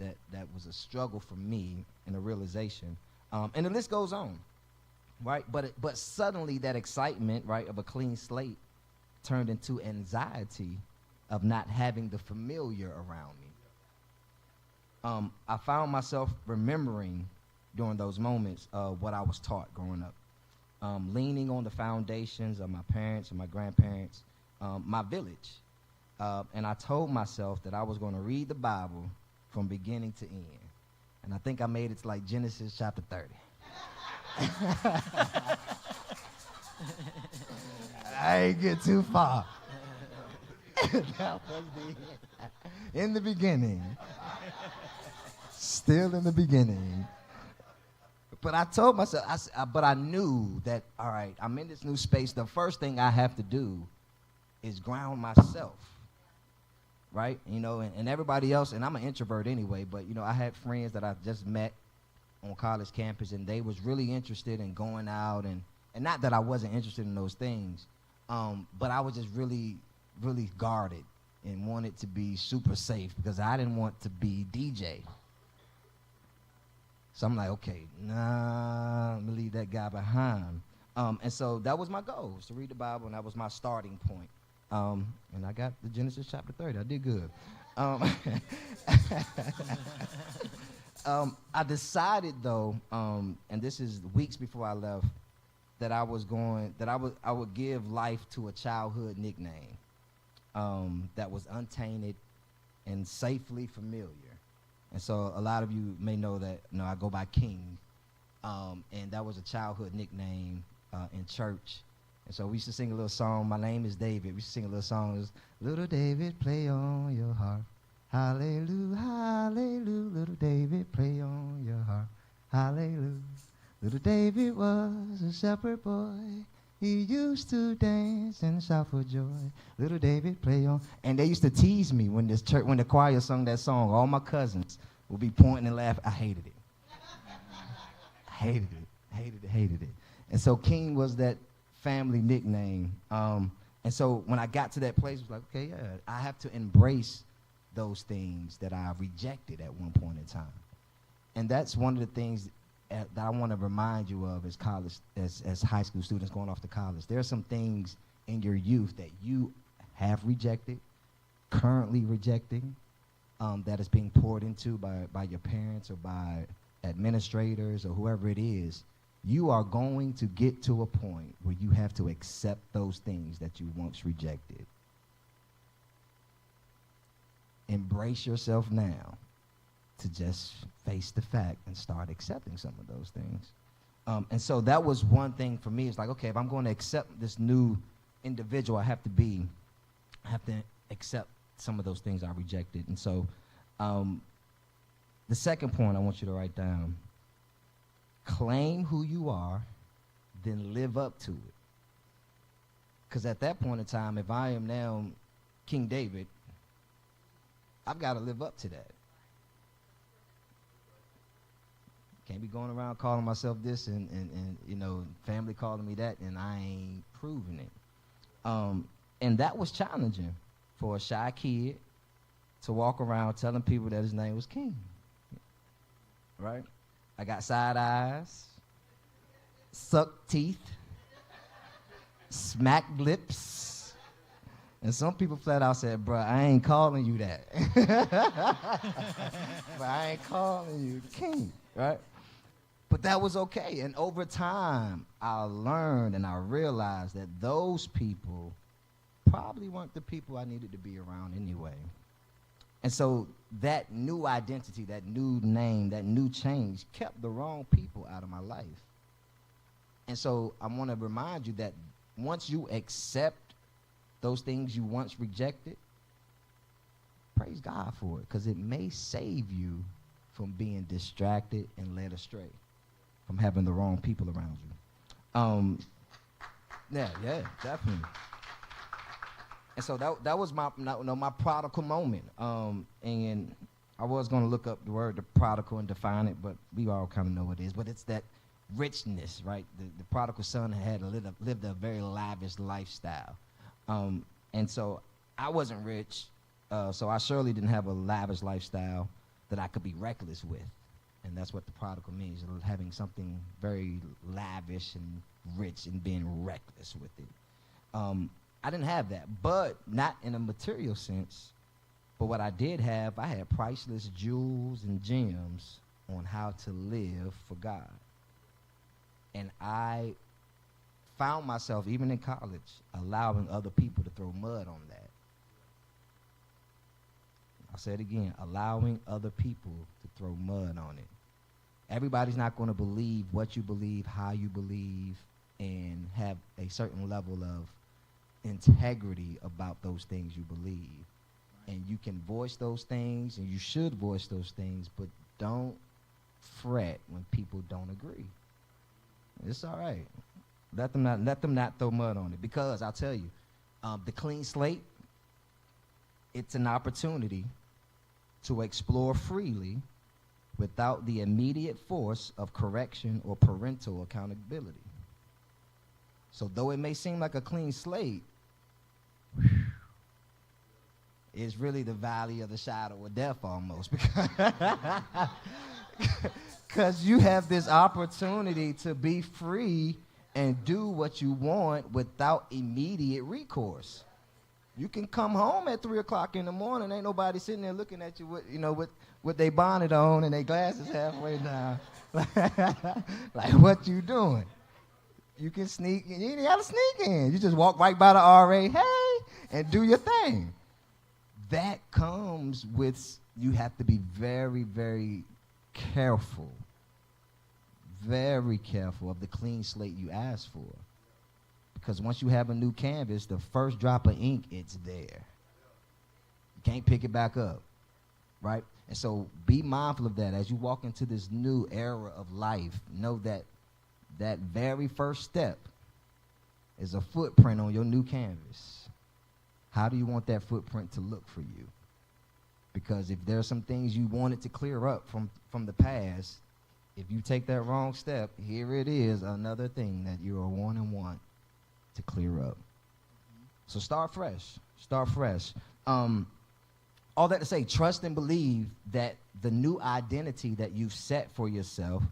was a struggle for me and a realization. And the list goes on, right? But suddenly that excitement, right, of a clean slate turned into anxiety of not having the familiar around me. I found myself remembering during those moments what I was taught growing up, leaning on the foundations of my parents and my grandparents, my village. And I told myself that I was going to read the Bible from beginning to end. And I think I made it to like Genesis chapter 30. I ain't get too far. That was in the beginning. Still in the beginning. But I told myself, but I knew that, all right, I'm in this new space. The first thing I have to do is ground myself, right? You know, and everybody else, and I'm an introvert anyway, but, you know, I had friends that I just met on college campus, and they was really interested in going out, and not that I wasn't interested in those things, but I was just really, really guarded and wanted to be super safe because I didn't want to be DJ. So I'm like, okay, nah, I'm gonna leave that guy behind. And so that was my goal, was to read the Bible, and that was my starting point. And I got the Genesis chapter 30. I did good. I decided though, and this is weeks before I left, that I would give life to a childhood nickname that was untainted and safely familiar. And so a lot of you may know that, you know, I go by King, and that was a childhood nickname in church. And so we used to sing a little song, My Name is David. We used to sing a little song, it was, little David, play on your harp. Hallelujah, hallelujah, little David, play on your harp. Hallelujah. Little David was a shepherd boy. He used to dance and shout for joy. Little David, play on. And they used to tease me when the choir sung that song. All my cousins would be pointing and laughing. I hated it. Hated it. And so King was that family nickname. And so when I got to that place, it was like, okay, yeah, I have to embrace those things that I rejected at one point in time. And that's one of the things that I want to remind you of as college, as high school students going off to college. There are some things in your youth that you have rejected, currently rejecting, that is being poured into by your parents or by administrators or whoever it is. You are going to get to a point where you have to accept those things that you once rejected. Embrace yourself now to just face the fact and start accepting some of those things. And so that was one thing for me. It's like, okay, if I'm going to accept this new individual I have to accept some of those things I rejected. And so the second point I want you to write down, claim who you are, then live up to it. Because at that point in time, if I am now King David, I've got to live up to that. Can't be going around calling myself this and you know, family calling me that, and I ain't proving it. And that was challenging for a shy kid to walk around telling people that his name was King. Right? I got side eyes, sucked teeth, smacked lips, and some people flat out said, bruh, I ain't calling you that. But I ain't calling you King, right? But that was okay. And over time, I learned and I realized that those people probably weren't the people I needed to be around anyway. And so that new identity, that new name, that new change kept the wrong people out of my life. And so I want to remind you that once you accept those things you once rejected, praise God for it, because it may save you from being distracted and led astray, from having the wrong people around you. Yeah, definitely. And so that was my prodigal moment. And I was going to look up the word the prodigal and define it, but we all kind of know what it is. But it's that richness, right? The prodigal son had lived a very lavish lifestyle. And so I wasn't rich, so I surely didn't have a lavish lifestyle that I could be reckless with. And that's what the prodigal means, having something very lavish and rich and being reckless with it. I didn't have that, but not in a material sense. But what I did have, I had priceless jewels and gems on how to live for God. And I found myself, even in college, allowing other people to throw mud on that. I'll say it again, allowing other people to throw mud on it. Everybody's not going to believe what you believe, how you believe, and have a certain level of integrity about those things you believe. And you can voice those things, and you should voice those things, but don't fret when people don't agree. It's all right. Let them not throw mud on it. Because I'll tell you, the clean slate, it's an opportunity to explore freely without the immediate force of correction or parental accountability. So though it may seem like a clean slate, it's really the valley of the shadow of death almost, because you have this opportunity to be free and do what you want without immediate recourse. You can come home at 3 o'clock in the morning, ain't nobody sitting there looking at you with their bonnet on and their glasses halfway down. Like, what you doing? You can sneak in. You ain't got to sneak in. You just walk right by the RA, hey, and do your thing. That comes with, you have to be very, very careful of the clean slate you ask for. Because once you have a new canvas, the first drop of ink, it's there. You can't pick it back up, right? And so be mindful of that. As you walk into this new era of life, know that that very first step is a footprint on your new canvas. How do you want that footprint to look for you? Because if there are some things you wanted to clear up from the past, if you take that wrong step, here it is, another thing that you are want to clear up. So start fresh. Start fresh. All that to say, trust and believe that the new identity that you've set for yourself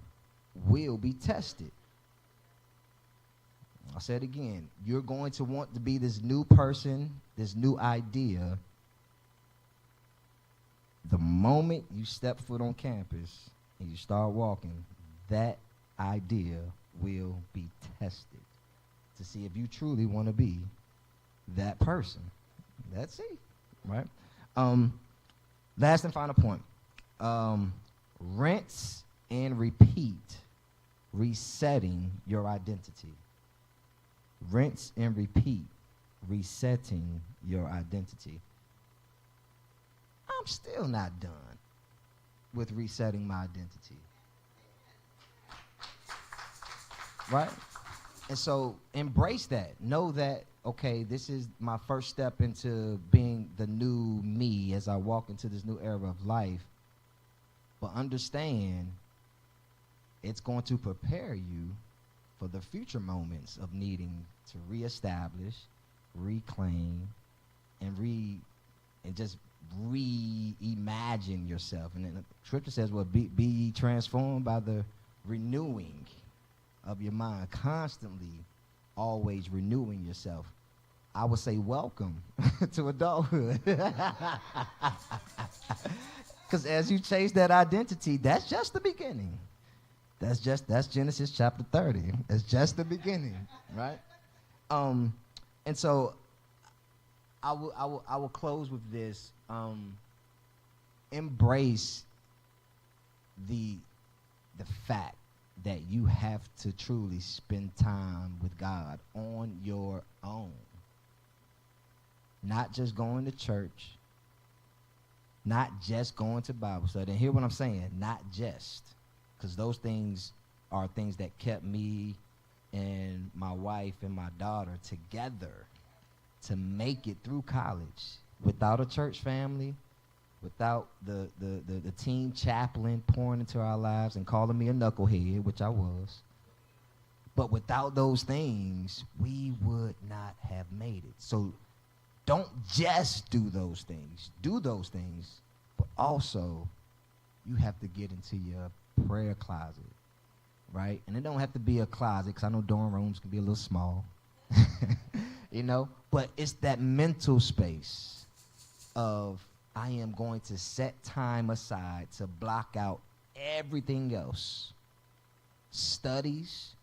will be tested. I'll say it again. You're going to want to be this new person, this new idea. The moment you step foot on campus and you start walking, that idea will be tested to see if you truly want to be that person. That's it, right? Last and final point. Rinse and repeat, resetting your identity. Rinse and repeat, resetting your identity. I'm still not done with resetting my identity. Right? And so embrace that. Know that, okay, this is my first step into being the new me as I walk into this new era of life. But understand, it's going to prepare you for the future moments of needing to reestablish, reclaim, and just reimagine yourself. And then the scripture says, well, be ye transformed by the renewing of your mind, constantly, always renewing yourself. I would say welcome to adulthood. Because as you chase that identity, that's just the beginning. That's Genesis chapter 30. It's just the beginning, right? And so I will close with this. Embrace the fact that you have to truly spend time with God on your own. Not just going to church, not just going to Bible study. And hear what I'm saying, not just. Because those things are things that kept me and my wife and my daughter together to make it through college. Without a church family, without the teen chaplain pouring into our lives and calling me a knucklehead, which I was. But without those things, we would not have made it. So don't just do those things. Do those things, but also you have to get into your prayer closet, right? And it don't have to be a closet, because I know dorm rooms can be a little small, you know? But it's that mental space of I am going to set time aside to block out everything else. Studies,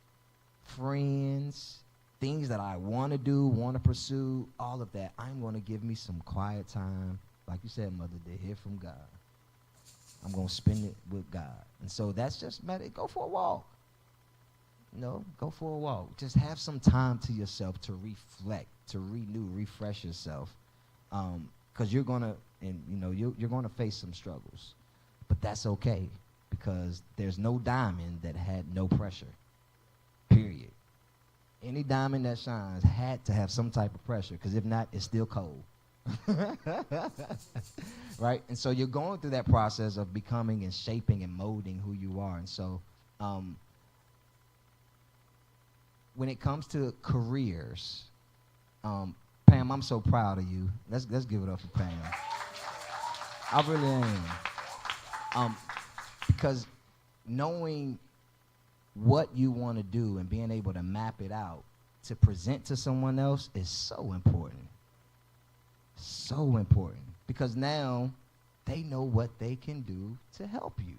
friends, things that I want to do, want to pursue, all of that. I'm going to give me some quiet time, like you said, Mother, to hear from God. I'm going to spend it with God. And so that's just, go for a walk. Go for a walk. Just have some time to yourself to reflect, to renew, refresh yourself. Because you're going to, you're going to face some struggles. But that's okay, because there's no diamond that had no pressure, period. Any diamond that shines had to have some type of pressure, because if not, it's still cold. Right? And so you're going through that process of becoming and shaping and molding who you are. And so when it comes to careers, Pam, I'm so proud of you. Let's give it up for Pam. I really am. Because knowing what you want to do and being able to map it out to present to someone else is so important. So important. Because now they know what they can do to help you.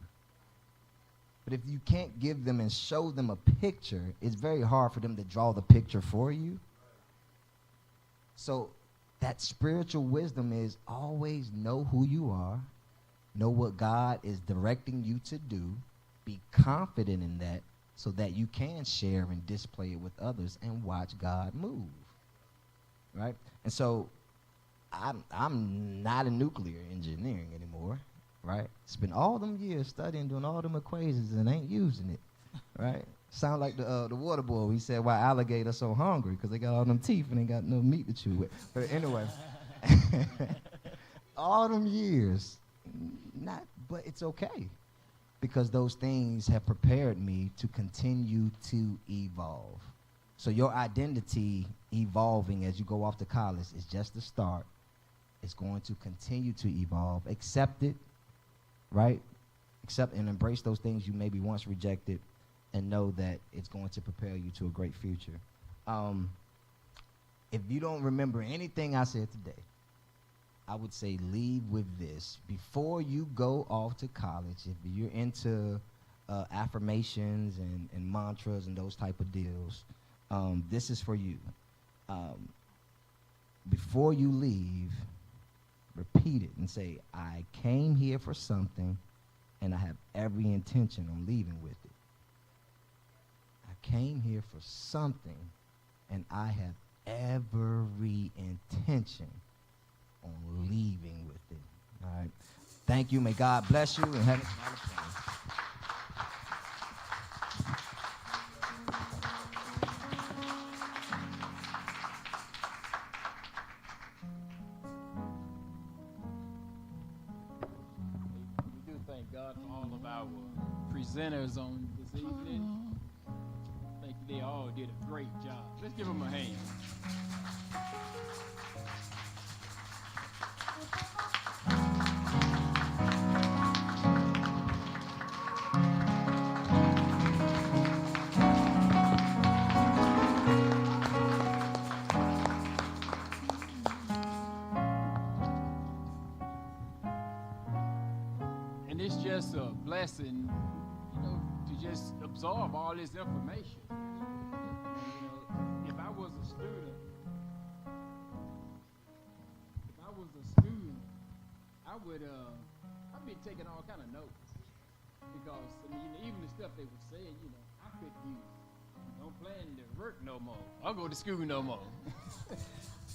But if you can't give them and show them a picture, it's very hard for them to draw the picture for you. So that spiritual wisdom is always know who you are, know what God is directing you to do, be confident in that so that you can share and display it with others and watch God move, right? And so I'm not in nuclear engineering anymore, right? Spent all them years studying, doing all them equations, and ain't using it, right? Sound like the water boy. He said, why alligators so hungry? Because they got all them teeth and they got no meat to chew with. But anyway, all them years, but it's okay. Because those things have prepared me to continue to evolve. So your identity evolving as you go off to college is just the start. It's going to continue to evolve. Accept it, right? Accept and embrace those things you maybe once rejected, and know that it's going to prepare you to a great future. If you don't remember anything I said today, I would say leave with this. Before you go off to college, if you're into affirmations and mantras and those type of deals, this is for you. Before you leave, repeat it and say, I came here for something, and I have every intention on leaving with it. I came here for something, and I have every intention on leaving with it. All right. Thank you. May God bless you and have a smile of prayer. We do thank God for all of our presenters on this evening. I think they all did a great job. Let's give them a hand. And it's just a blessing, to just absorb all this information. If I was a student, I'd be taking all kind of notes, because even the stuff they were saying, I could use. Don't plan to work no more. I'll go to school no more.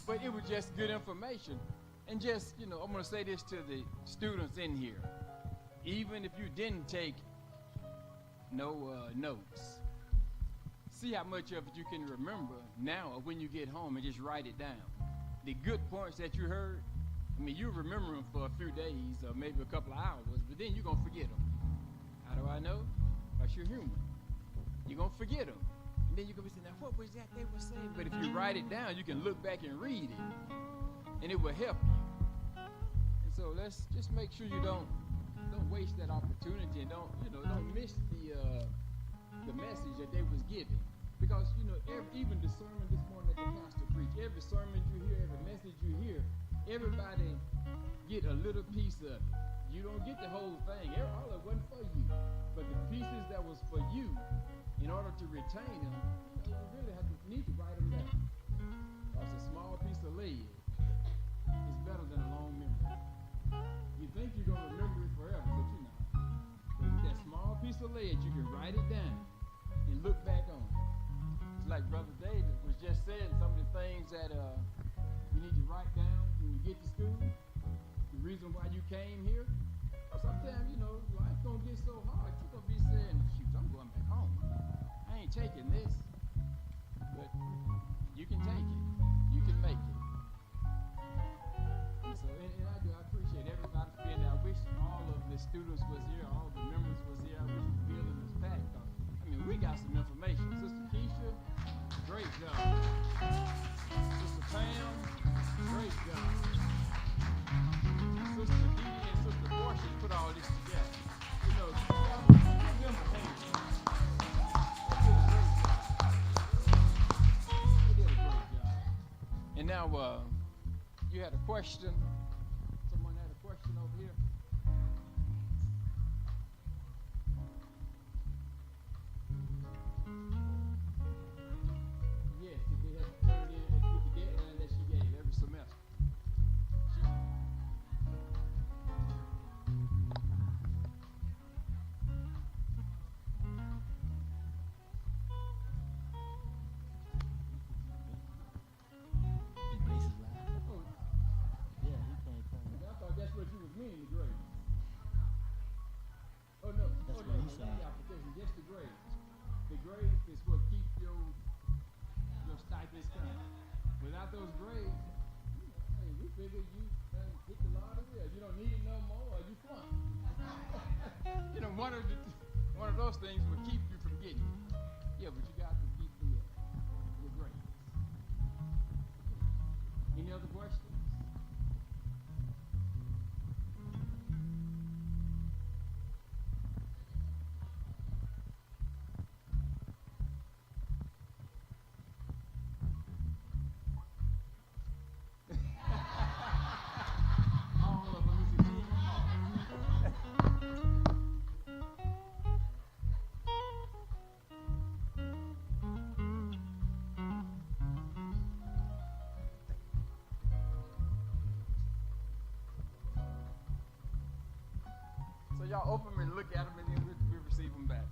But it was just good information, and just I'm going to say this to the students in here. Even if you didn't take no notes, see how much of it you can remember now when you get home and just write it down. The good points that you heard, you remember them for a few days or maybe a couple of hours, but then you're going to forget them. How do I know? Because you're human. You're going to forget them. And then you're going to be saying, now what was that they were saying? But if you write it down, you can look back and read it, and it will help you. And so let's just make sure you don't waste that opportunity, and don't miss the message that they was giving. Because, even the sermon this morning that the pastor preached, every sermon you hear, every message you hear, everybody get a little piece of it. You don't get the whole thing. All of it wasn't for you. But the pieces that was for you, in order to retain them, you really need to write them down. Because a small piece of lead is better than a long memory. You think you're going to remember it forever, but you're not. But with that small piece of lead, you can write it down and look back on it. It's like Brother David was just saying, some of the things that you need to write down when you get to school. The reason why you came here. Sometimes, life's going to get so hard, you're going to be saying, shoot, I'm going back home. I ain't taking this. But you can take it. You can make it. And so, I appreciate everybody being there. I wish all of the students was here, all the members was here. I wish the building was packed. We got some information. Sister Keisha, great job. Sister Pam, great job. Sister Dee and Sister Portia put all this together. Y'all remember things. They did a great job. And now, you had a question. Someone had a question over here. Yes, they had to turn it in with the deadline that she gave every semester. I thought that's what you was meaning, the grades. Oh no, not the application, just the grades. The grades is what keep your stipends coming. Without those grades, we figure you hit the lottery, or you don't need it no more, or you flunk. One of those things will keep you from getting it. Yeah, but you got to keep your grades. Any other questions? All of them is a team. So y'all open them and look at them, and then we receive them back.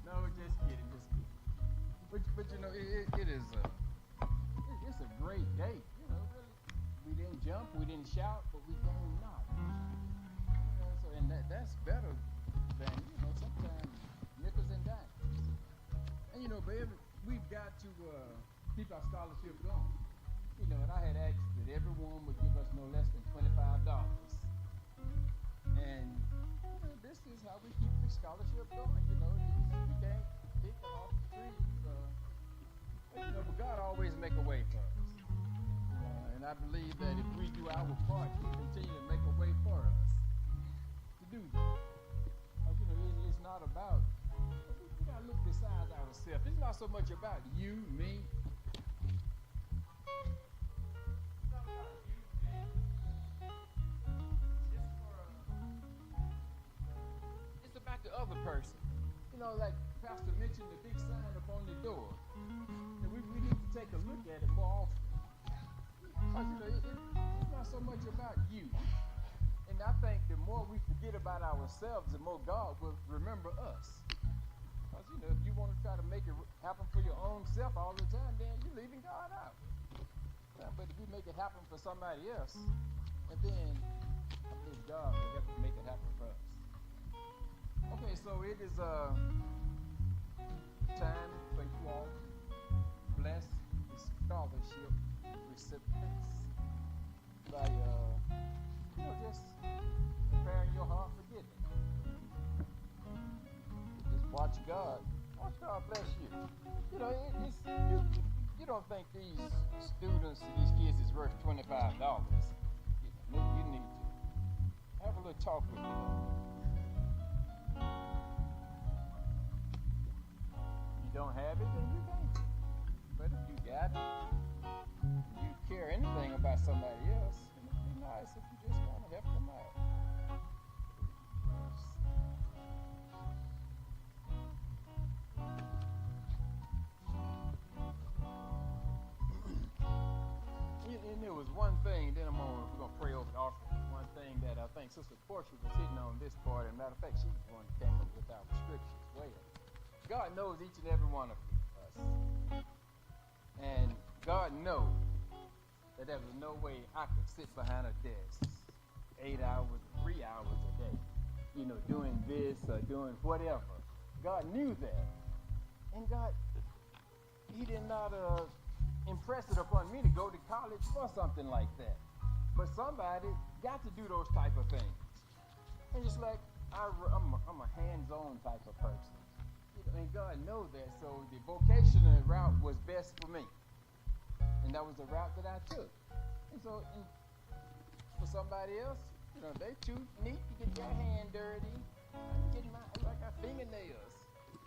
No, just kidding. But it is it's a great day. Really. We didn't jump, we didn't shout, but we gained knowledge. So that's better than sometimes nickels and dimes. And but we've got to keep our scholarship going. And I had asked that everyone would give us no less than $25. And this is how we keep the scholarship going. You can't pick it off the tree. But God always make a way for us. And I believe that if we do our part, He will continue to make a way for us to do that. It's not about, we got to look besides ourselves. It's not so much about you, me. It's about the other person. Like Pastor mentioned, the big sign up on the door. And we need to take a look at it more often. Because, it's not so much about you. And I think the more we forget about ourselves, the more God will remember us. Because, if you want to try to make it happen for your own self all the time, then you're leaving God out. But if we make it happen for somebody else, and then I believe God will help to make it happen for us. Okay, so it is time for you all to bless the scholarship recipients by just preparing your heart for giving. Just watch God bless you. You don't think these students, these kids is worth $25. You need to have a little talk with them. Don't have it, then you don't. But if you got it, you care by somebody else, and it'd be nice if you just kind of help them out. And there was one thing, then we're gonna pray over the offering. One thing that I think Sister Portia was hitting on this part, and matter of fact, she's the one that came up with our prescriptions as well. God knows each and every one of us. And God knows that there was no way I could sit behind a desk 8 hours, 3 hours a day, doing this or doing whatever. God knew that. And God, He did not impress it upon me to go to college for something like that. But somebody got to do those type of things. And it's like, I'm a hands-on type of person. And God knows that, so the vocational route was best for me. And that was the route that I took. And so, for somebody else, they too neat to get their hand dirty. I'm getting I got fingernails.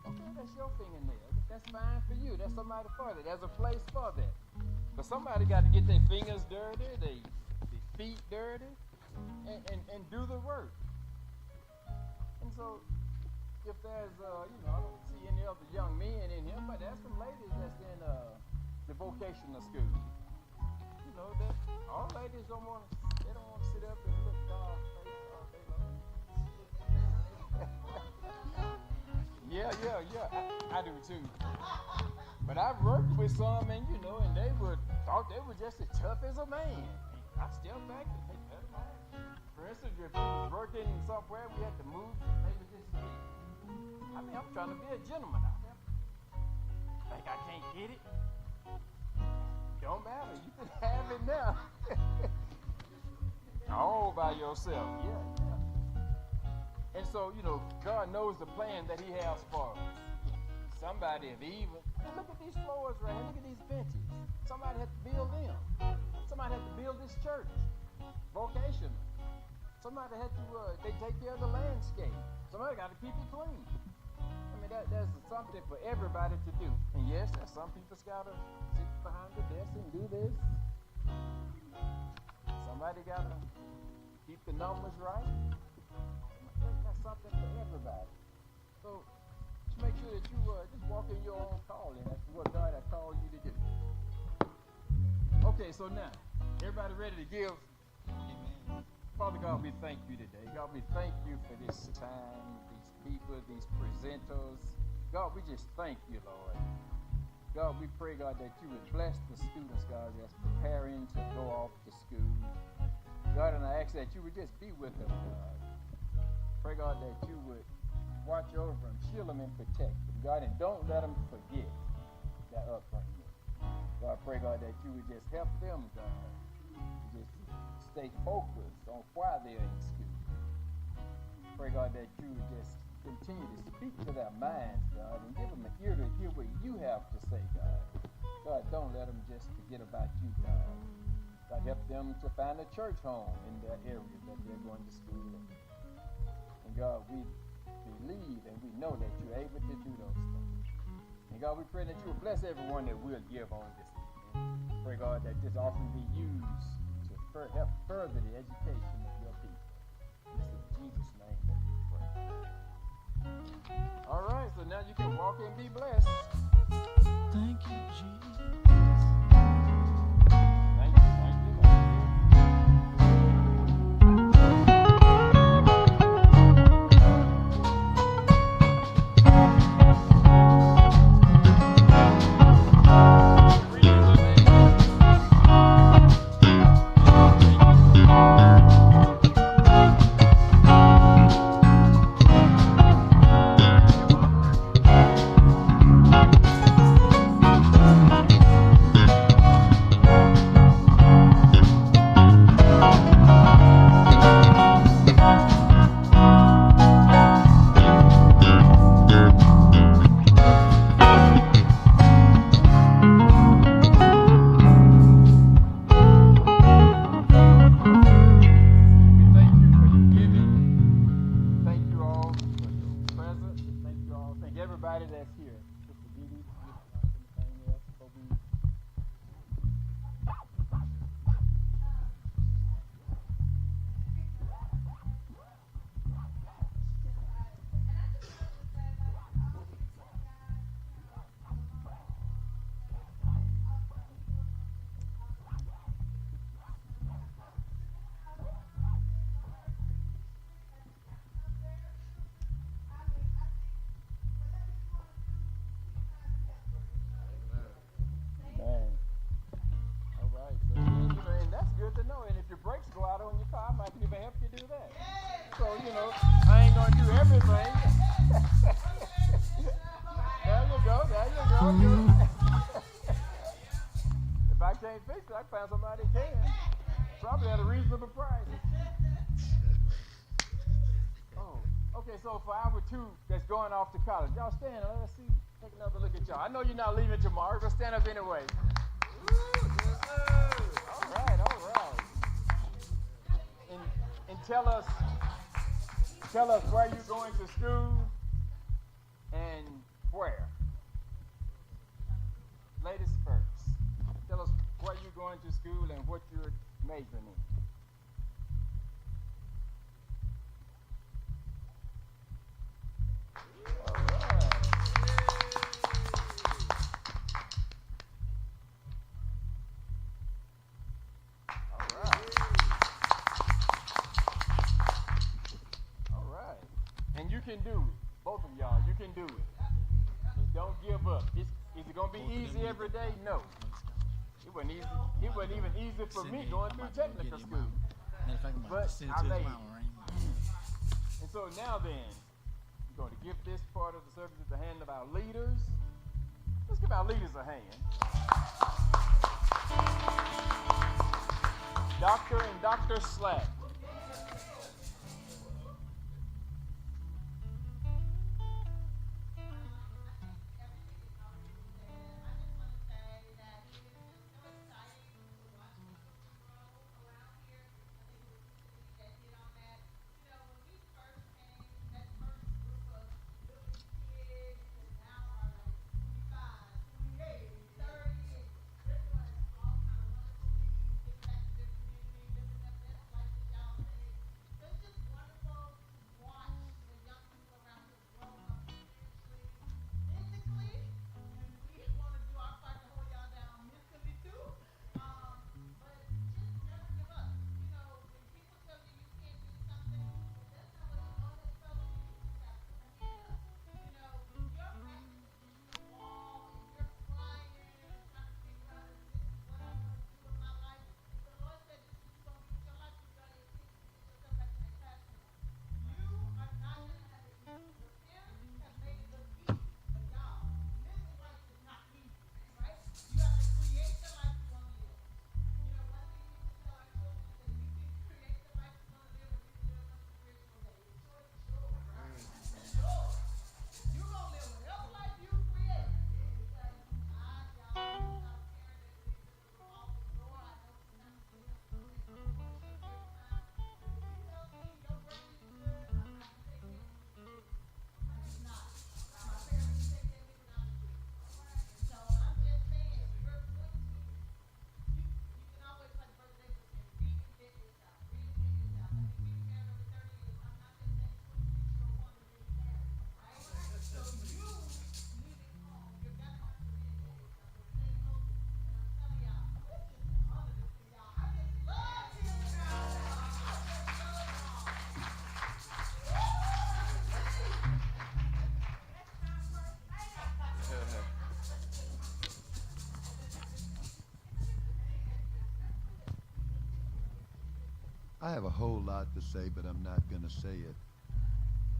Okay, that's your fingernails. That's fine for you. That's somebody for that. There's a place for that. But somebody got to get their fingers dirty, their feet dirty, and do the work. And so, if there's, I don't see any other young men in here, but there's some ladies that's in the vocational school. That all ladies don't want to sit up and look dog face all day long. Yeah, I do too. But I've worked with some, and and they thought they were just as tough as a man. I still back to take that back. For instance, if we was working somewhere, we had to move maybe this week. I'm trying to be a gentleman out there. Think I can't get it? Don't matter. You can have it now. All by yourself. Yeah. And so, God knows the plan that He has for us. Somebody have even, look at these floors right here. Look at these benches. Somebody had to build them. Somebody had to build this church. Vocational. Somebody had to, they take care of the landscape. Somebody got to keep it clean. There's something for everybody to do. And yes, there's some people's got to sit behind the desk and do this. Somebody got to keep the numbers right. There's something for everybody. So just make sure that you just walk in your own calling. That's what God has called you to do. Okay, so now, everybody ready to give? Amen. Father God, we thank you today. God, we thank you for this time, these people, these presenters. God, we just thank you, Lord. God, we pray, God, that you would bless the students, God, that's preparing to go off to school. God, and I ask that you would just be with them, God. Pray, God, that you would watch over them, shield them, and protect them, God, and don't let them forget their upbringing. God, pray, God, that you would just help them, God, just stay focused on why they're in school. Pray, God, that you would just continue to speak to their minds, God, and give them an ear to hear what you have to say, God. God, don't let them just forget about you, God. God, help them to find a church home in their area that they're going to school in. And God, we believe and we know that you're able to do those things. And God, we pray that you will bless everyone that will give on this evening. Pray, God, that this offering be used to help further the education of your people. It's in Jesus' name that we pray. All right, so now you can walk and be blessed. Thank you, Jesus. Thank you, thank you, thank you. to know. And if your brakes go out on your car, I might even help you do that. So, you know, I ain't going to do everything. There you go, there you go. If I can't fix it, I can find somebody who can. Probably at a reasonable price. Oh, okay, so for our two that's going off to college, y'all stand up, let's see, take another look at y'all. I know you're not leaving tomorrow, but stand up anyway. All right, all right. And tell us where you're going to school and where. Ladies first. Tell us where you're going to school and what you're majoring in. All right. All right. All right. And you can do it. Both of y'all, you can do it. Just don't give up. Is it going to be easy every day? No. It wasn't easy. It wasn't even easy for me going through technical school. But I made it. And so now then, we're going to give this part of the service at the hand of our leaders. Let's give our leaders a hand. Dr. and Dr. Slack. I have a whole lot to say, but I'm not going to say it.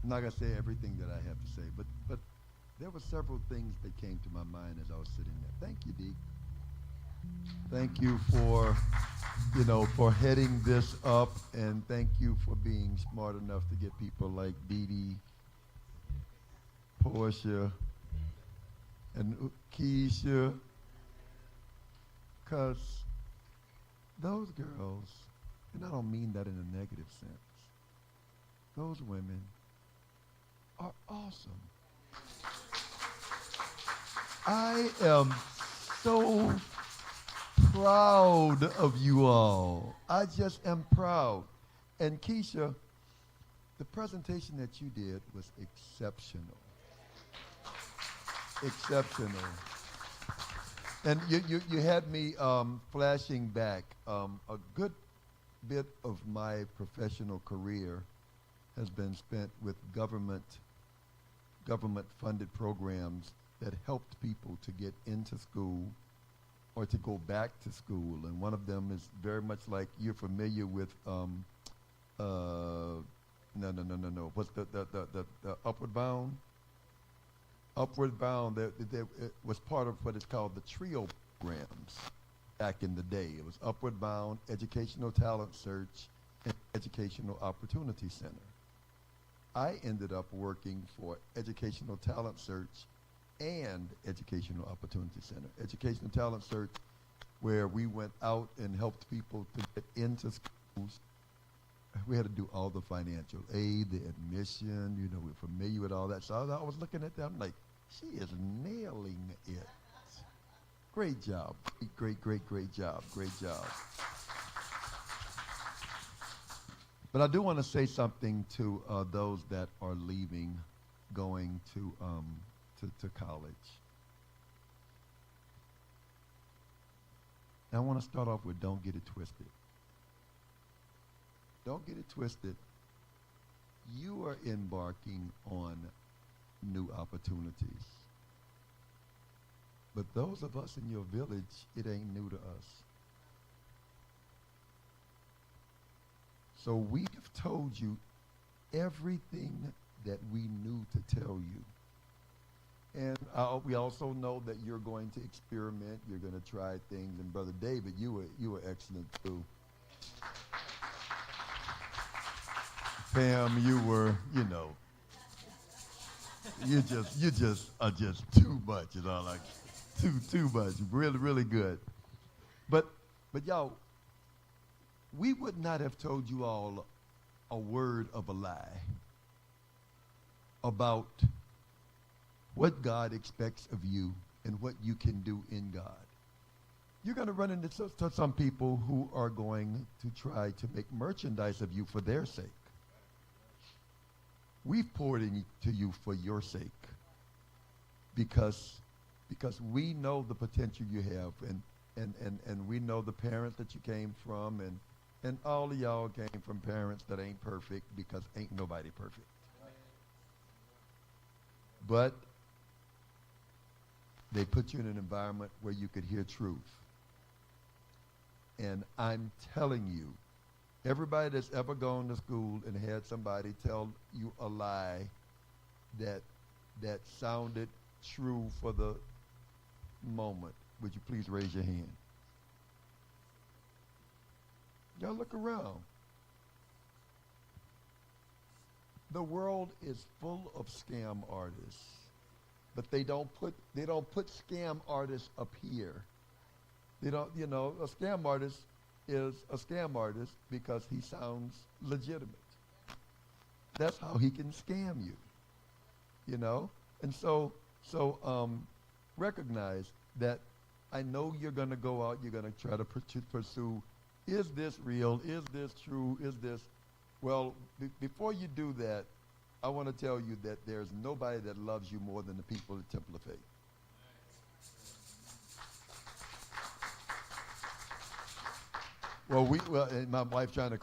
I'm not going to say everything that I have to say, but there were several things that came to my mind as I was sitting there. Thank you, Dee. Thank you for, for heading this up, and thank you for being smart enough to get people like Dee Dee, Portia, and Keisha, because those girls, and I don't mean that in a negative sense, those women are awesome. I am so proud of you all. I just am proud. And Keisha, the presentation that you did was exceptional. Exceptional. And you had me flashing back. A good bit of my professional career has been spent with government-funded programs that helped people to get into school or to go back to school. And one of them is very much like you're familiar with, no. What's the Upward Bound? Upward Bound, it was part of what is called the TRIO programs back in the day. It was Upward Bound, Educational Talent Search, and Educational Opportunity Center. I ended up working for Educational Talent Search and Educational Opportunity Center. Educational Talent Search, where we went out and helped people to get into schools. We had to do all the financial aid, the admission, you know, we're familiar with all that. So I was looking at them like, she is nailing it. Great job. Great job. Great job. But I do want to say something to those that are leaving, going to college. And I want to start off with don't get it twisted. Don't get it twisted. You are embarking on new opportunities. But those of us in your village, it ain't new to us. So we've told you everything that we knew to tell you. And we also know that you're going to experiment, you're going to try things. And Brother David, you were excellent too. Pam, you were, you know, you just are just too much, you know, like too much. Really good. But y'all, we would not have told you all a word of a lie about what God expects of you and what you can do in God. You're going to run into some people who are going to try to make merchandise of you for their sake. We've poured into you for your sake because we know the potential you have, and we know the parents that you came from, and all of y'all came from parents that ain't perfect, because ain't nobody perfect. But they put you in an environment where you could hear truth. And I'm telling you, everybody that's ever gone to school and had somebody tell you a lie that sounded true for the moment, would you please raise your hand? Y'all look around. The world is full of scam artists, but they don't put scam artists up here. They don't, you know, a scam artist is a scam artist because he sounds legitimate. That's how he can scam you, you know? And so recognize that I know you're going to go out, you're going to try to pursue, is this real? Is this true? Is this? Well, before you do that, I want to tell you that there's nobody that loves you more than the people at Temple of Faith. Well, and my wife trying to